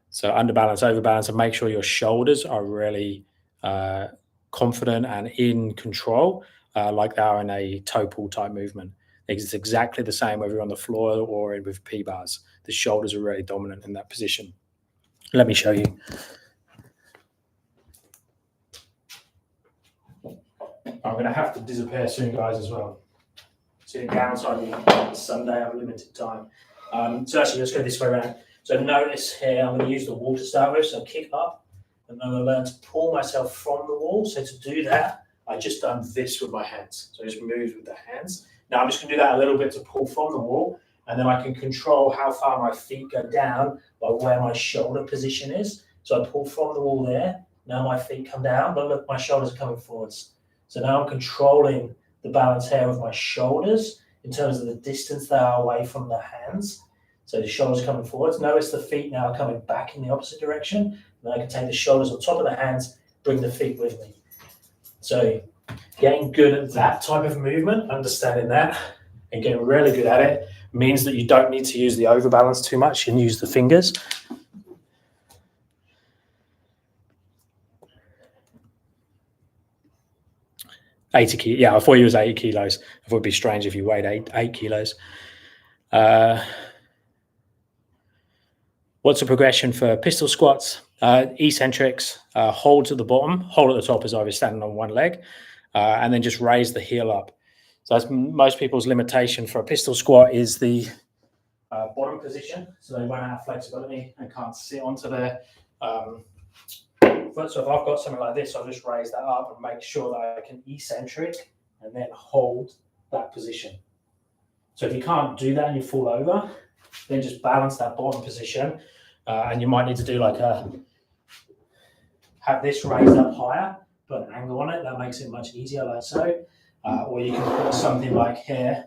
So underbalance, overbalance, and make sure your shoulders are really confident and in control, like they are in a toe pull type movement. It's exactly the same whether you're on the floor or with P-bars. The shoulders are really dominant in that position. Let me show you. I'm going to have to disappear soon, guys, as well. So the downside of Sunday, I have limited time. So actually, let's go this way around. So notice here, I'm going to use the wall to start with. So kick up, and I'm going to learn to pull myself from the wall. So to do that, I just done this with my hands. So I just moved with the hands. Now I'm just going to do that a little bit to pull from the wall, and then I can control how far my feet go down by where my shoulder position is. So I pull from the wall there. Now my feet come down, but look, my shoulders are coming forwards. So now I'm controlling the balance here of my shoulders in terms of the distance they are away from the hands. So the shoulders coming forwards. Notice the feet now are coming back in the opposite direction. And I can take the shoulders on top of the hands, bring the feet with me. So getting good at that type of movement, understanding that, and getting really good at it means that you don't need to use the overbalance too much. You can use the fingers. I thought he was 80 kilos. I thought it'd be strange if you weighed 8 kilos. What's the progression for pistol squats? Eccentrics, hold to the bottom, hold at the top as I was standing on one leg, and then just raise the heel up. So that's most people's limitation for a pistol squat is the bottom position. So they run out of flexibility and can't sit onto their foot. So if I've got something like this, I'll just raise that up and make sure that I can eccentric and then hold that position. So if you can't do that and you fall over, then just balance that bottom position. And you might need to do like have this raised up higher, put an angle on it. That makes it much easier, like so. Or you can put something like here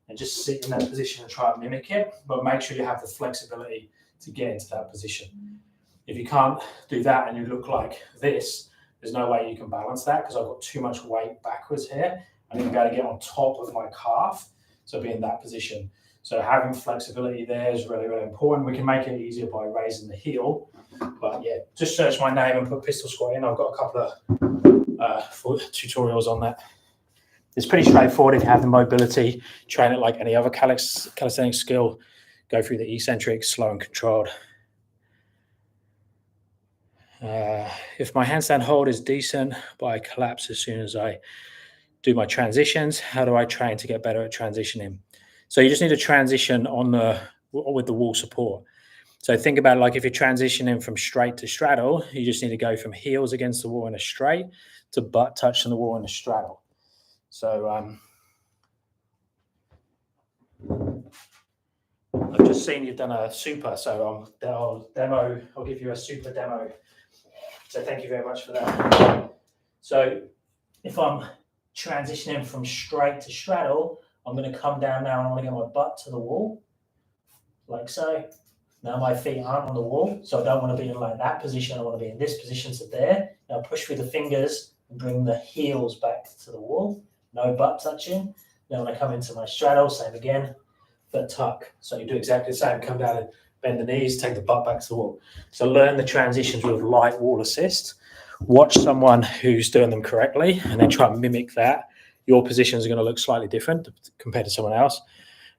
and just sit in that position and try and mimic it. But make sure you have the flexibility to get into that position. If you can't do that and you look like this, there's no way you can balance that because I've got too much weight backwards here. I need to be able to get on top of my calf, so be in that position. So having flexibility there is really, really important. We can make it easier by raising the heel. But yeah, just search my name and put pistol squat in. I've got a couple of tutorials on that. It's pretty straightforward if you have the mobility. Train it like any other calisthenics skill. Go through the eccentric, slow and controlled. If my handstand hold is decent, but I collapse as soon as I do my transitions, how do I train to get better at transitioning? So you just need to transition with the wall support. So think about like if you're transitioning from straight to straddle, you just need to go from heels against the wall in a straight to butt touching the wall in a straddle. So I've just seen you've done a super, so I'll give you a super demo. So thank you very much for that. So if I'm transitioning from straight to straddle, I'm going to come down now and I want to get my butt to the wall, like so. Now my feet aren't on the wall, so I don't want to be in like that position. I want to be in this position, so there. Now push through the fingers and bring the heels back to the wall. No butt touching. Now when I come into my straddle, same again, foot tuck. So you do exactly the same. Come down and bend the knees, take the butt back to the wall. So learn the transitions with light wall assist. Watch someone who's doing them correctly and then try and mimic that. Your positions are going to look slightly different compared to someone else,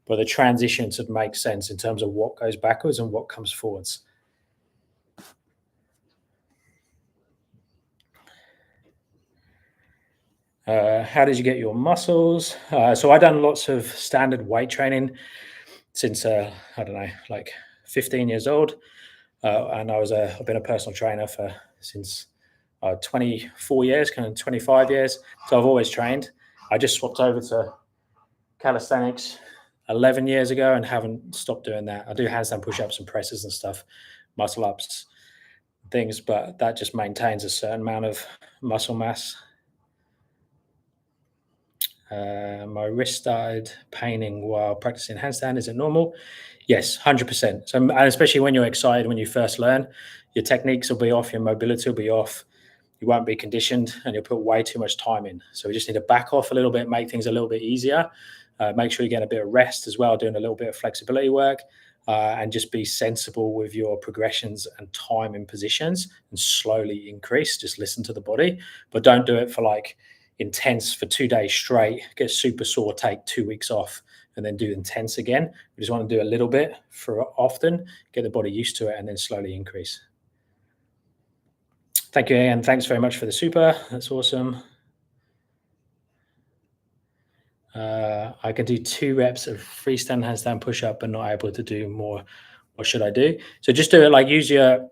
but the transitions should make sense in terms of what goes backwards and what comes forwards. How did you get your muscles? So I've done lots of standard weight training since, I don't know, like 15 years old. And I've been a personal trainer since 24 years, kind of 25 years. So I've always trained. I just swapped over to calisthenics 11 years ago and haven't stopped doing that. I do handstand push-ups and presses and stuff, muscle ups, things, but that just maintains a certain amount of muscle mass. My wrist started paining while practicing handstand. Is it normal? Yes, 100%. So, and especially when you're excited, when you first learn, your techniques will be off, your mobility will be off, you won't be conditioned, and you'll put way too much time in. So we just need to back off a little bit, make things a little bit easier. Make sure you get a bit of rest as well, doing a little bit of flexibility work, and just be sensible with your progressions and time in positions and slowly increase. Just listen to the body, but don't do it for like intense for 2 days straight, get super sore, take 2 weeks off, and then do intense again. We just want to do a little bit for often, get the body used to it, and then slowly increase. Thank you, Ian. Thanks very much for the super. That's awesome. I can do 2 reps of freestyle handstand push-up, but not able to do more. What should I do? So just do it like use your,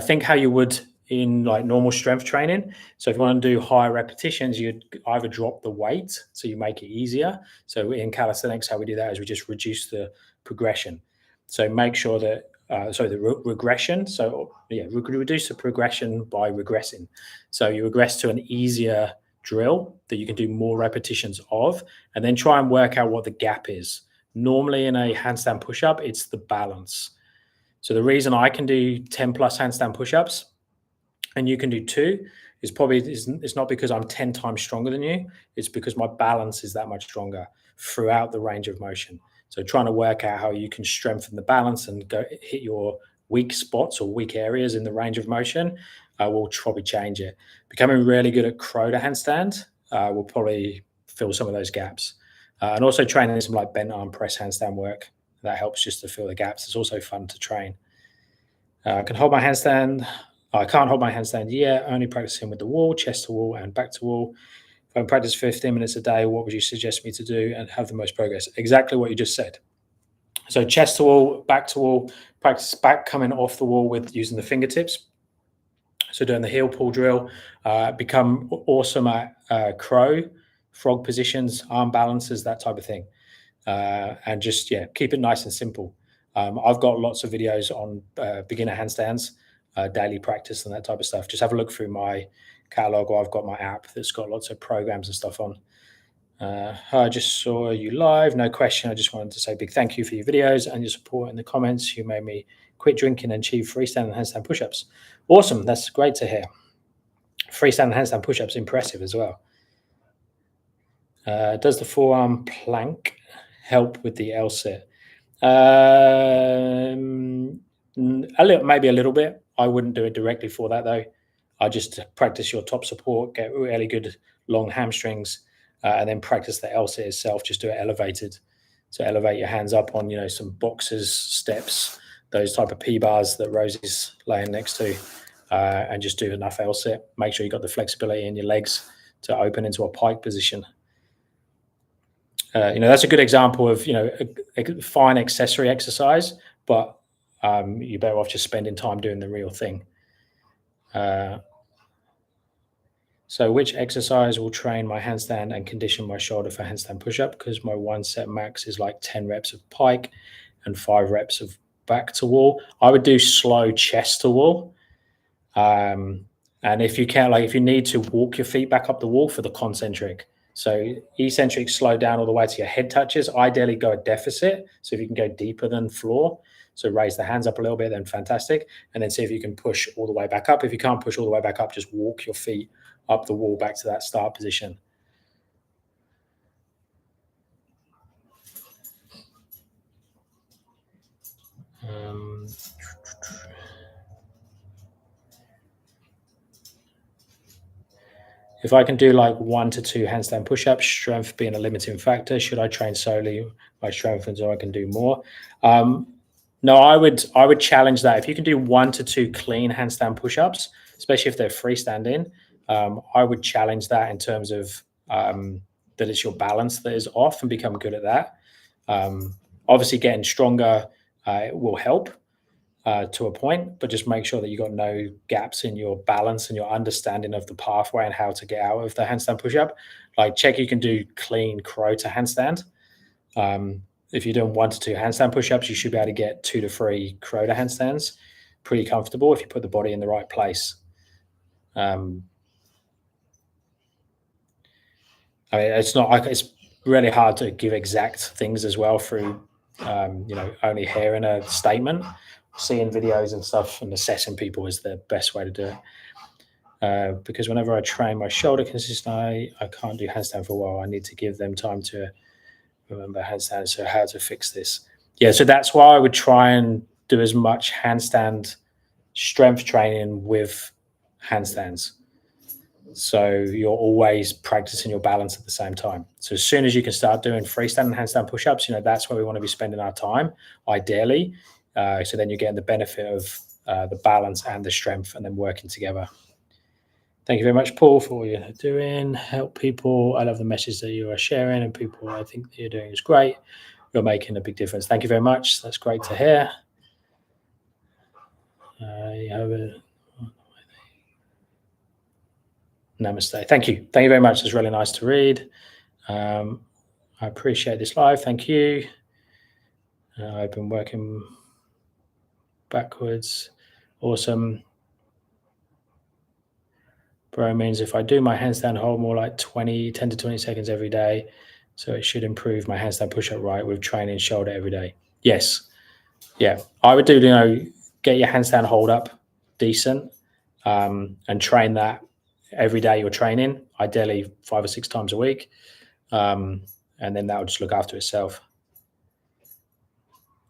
think how you would in like normal strength training. So if you want to do higher repetitions, you'd either drop the weight, so you make it easier. So in calisthenics, how we do that is we just reduce the progression. So make sure that, the regression. So yeah, we could reduce the progression by regressing. So you regress to an easier drill that you can do more repetitions of, and then try and work out what the gap is. Normally in a handstand push-up, it's the balance. So the reason I can do 10 plus handstand push-ups and you can do 2 is probably, it's not because I'm 10 times stronger than you, it's because my balance is that much stronger throughout the range of motion. So trying to work out how you can strengthen the balance and go hit your weak spots or weak areas in the range of motion will probably change it. Becoming really good at crow to handstand will probably fill some of those gaps. And also training some like bent arm press handstand work, that helps just to fill the gaps. It's also fun to train. I can hold my handstand. I can't hold my handstand yet, only practicing with the wall, chest to wall and back to wall. If I practice 15 minutes a day, what would you suggest me to do and have the most progress? Exactly what you just said. So chest to wall, practice back coming off the wall with using the fingertips. So doing the heel pull drill, become awesome at crow, frog positions, arm balances, that type of thing. And just, yeah, keep it nice and simple. I've got lots of videos on beginner handstands, daily practice and that type of stuff. Just have a look through my catalog, or I've got my app that's got lots of programs and stuff on. I just saw you live. No question. I just wanted to say a big thank you for your videos and your support in the comments. You made me quit drinking and achieve freestyle and handstand push-ups. Awesome. That's great to hear. Freestyle and handstand push-ups, impressive as well. Does the forearm plank help with the L-sit? Maybe a little bit. I wouldn't do it directly for that though. I just practice your top support, get really good long hamstrings, and then practice the L-sit itself. Just do it elevated. So elevate your hands up on, some boxes, steps, those type of P-bars that Rosie's laying next to, and just do enough L-sit. Make sure you got the flexibility in your legs to open into a pike position. That's a good example of, a fine accessory exercise, but you're better off just spending time doing the real thing. So which exercise will train my handstand and condition my shoulder for handstand push-up? Because my 1 set max is like 10 reps of pike and 5 reps of back to wall. I would do slow chest to wall. And if you can, if you need to walk your feet back up the wall for the concentric. So eccentric, slow down all the way to your head touches. Ideally go a deficit. So if you can go deeper than floor, so raise the hands up a little bit, then fantastic. And then see if you can push all the way back up. If you can't push all the way back up, just walk your feet up the wall back to that start position. If I can do like 1 to 2 handstand push-ups, strength being a limiting factor, should I train solely my strength until I can do more? No, I would challenge that. If you can do 1 to 2 clean handstand push-ups, especially if they're freestanding, I would challenge that in terms of that it's your balance that is off, and become good at that. Obviously, getting stronger will help to a point, but just make sure that you got no gaps in your balance and your understanding of the pathway and how to get out of the handstand push-up. Like check you can do clean crow to handstand. If you're doing 1 to 2 handstand push-ups, you should be able to get 2 to 3 crow to handstands pretty comfortable if you put the body in the right place. It's really hard to give exact things as well through, only hearing a statement. Seeing videos and stuff and assessing people is the best way to do it. Because whenever I train my shoulder consistently, I can't do handstand for a while. I need to give them time to remember handstand. So how to fix this? Yeah, so that's why I would try and do as much handstand strength training with handstands. So you're always practicing your balance at the same time. So as soon as you can start doing freestyle and handstand push-ups, that's where we want to be spending our time, ideally. So then you're getting the benefit of the balance and the strength, and then working together. Thank you very much, Paul, for what you're doing. Help people. I love the message that you are sharing, and people, I think that you're doing is great. You're making a big difference. Thank you very much. That's great to hear. Namaste. Thank you. Thank you very much. It's really nice to read. I appreciate this live. Thank you. I've been working backwards. Awesome. Bro means if I do my handstand hold more like 10 to 20 seconds every day, so it should improve my handstand push-up right with training shoulder every day. Yes. Yeah. I would do, get your handstand hold up decent, and train that every day you're training, ideally 5 or 6 times a week. And then that will just look after itself.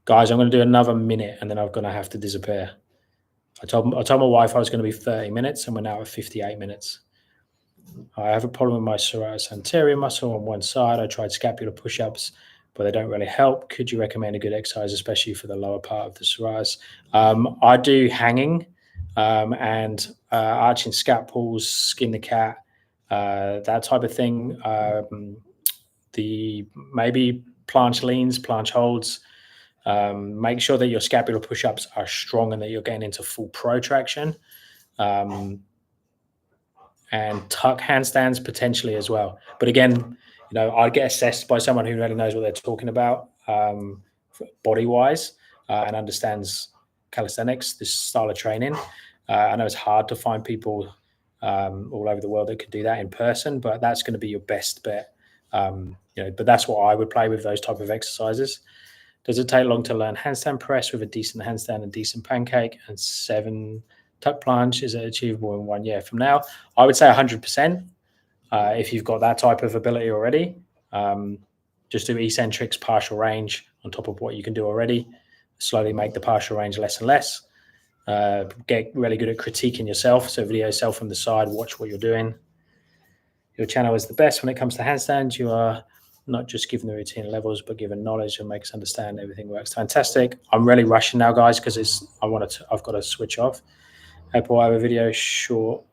Guys, I'm going to do another minute and then I'm going to have to disappear. I told my wife I was going to be 30 minutes and we're now at 58 minutes. I have a problem with my serratus anterior muscle on one side. I tried scapular push-ups, but they don't really help. Could you recommend a good exercise, especially for the lower part of the serratus? I do hanging and arching scap pulls, skin the cat, that type of thing. Maybe planche leans, planche holds. Make sure that your scapular push-ups are strong and that you're getting into full protraction. And tuck handstands potentially as well. But again, I get assessed by someone who really knows what they're talking about body-wise and understands calisthenics, this style of training. I know it's hard to find people all over the world that can do that in person, but that's going to be your best bet. But that's what I would play with, those type of exercises. Does it take long to learn handstand press with a decent handstand and decent pancake and 7 tuck planche? Is it achievable in 1 year from now? I would say 100%. If you've got that type of ability already, just do eccentrics, partial range on top of what you can do already. Slowly make the partial range less and less. Get really good at critiquing yourself. So video yourself from the side, watch what you're doing. Your channel is the best when it comes to handstands. You are not just given the routine levels, but given knowledge and makes understand everything works. Fantastic. I'm really rushing now, guys, because I've got to switch off. Apple, I have a video short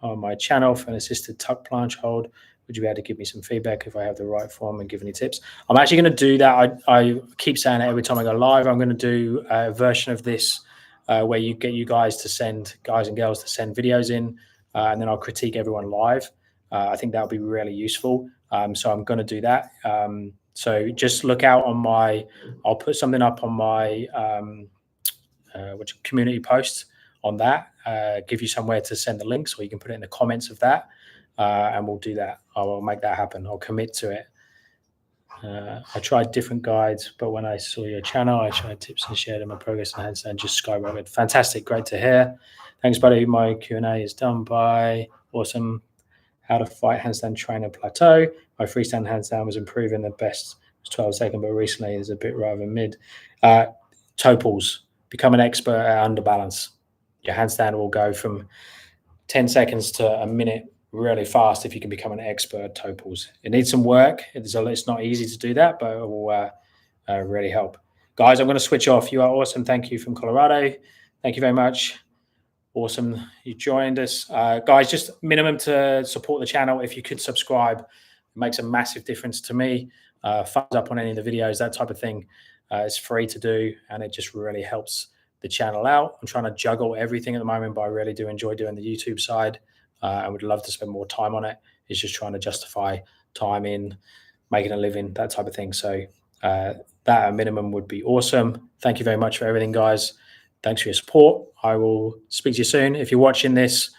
on my channel for an assisted tuck planche hold. Would you be able to give me some feedback if I have the right form and give any tips? I'm actually going to do that. I keep saying it every time I go live. I'm going to do a version of this where you get you guys and girls to send videos in, and then I'll critique everyone live. I think that would be really useful. So I'm going to do that. So just look out on I'll put something up on my community post on that, give you somewhere to send the links, or you can put it in the comments of that, and we'll do that. I will make that happen. I'll commit to it. I tried different guides, but when I saw your channel, I tried tips and shared in my progress on handstand, just skyrocketed. Fantastic. Great to hear. Thanks, buddy. My Q&A is done by awesome. How to fight handstand trainer plateau. My freestyle handstand was improving. The best was 12 seconds, but recently is a bit rather mid. Toe pulls. Become an expert at under balance. Your handstand will go from 10 seconds to a minute really fast if you can become an expert at toe pulls. It needs some work. It's not easy to do that, but it will really help. Guys, I'm going to switch off. You are awesome. Thank you from Colorado. Thank you very much. Awesome you joined us. Guys, just minimum to support the channel. If you could subscribe, it makes a massive difference to me. Thumbs up on any of the videos, that type of thing. It's free to do, and it just really helps the channel out. I'm trying to juggle everything at the moment, but I really do enjoy doing the YouTube side. I would love to spend more time on it. It's just trying to justify time in making a living, that type of thing. So that at minimum would be awesome. Thank you very much for everything, guys. Thanks for your support. I will speak to you soon. If you're watching this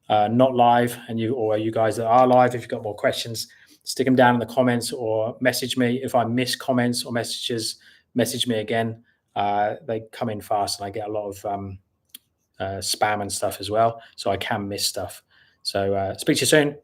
not live, or you guys that are live, if you've got more questions, stick them down in the comments or message me. If I miss comments or messages, message me again. They come in fast, and I get a lot of spam and stuff as well, so I can miss stuff. So speak to you soon.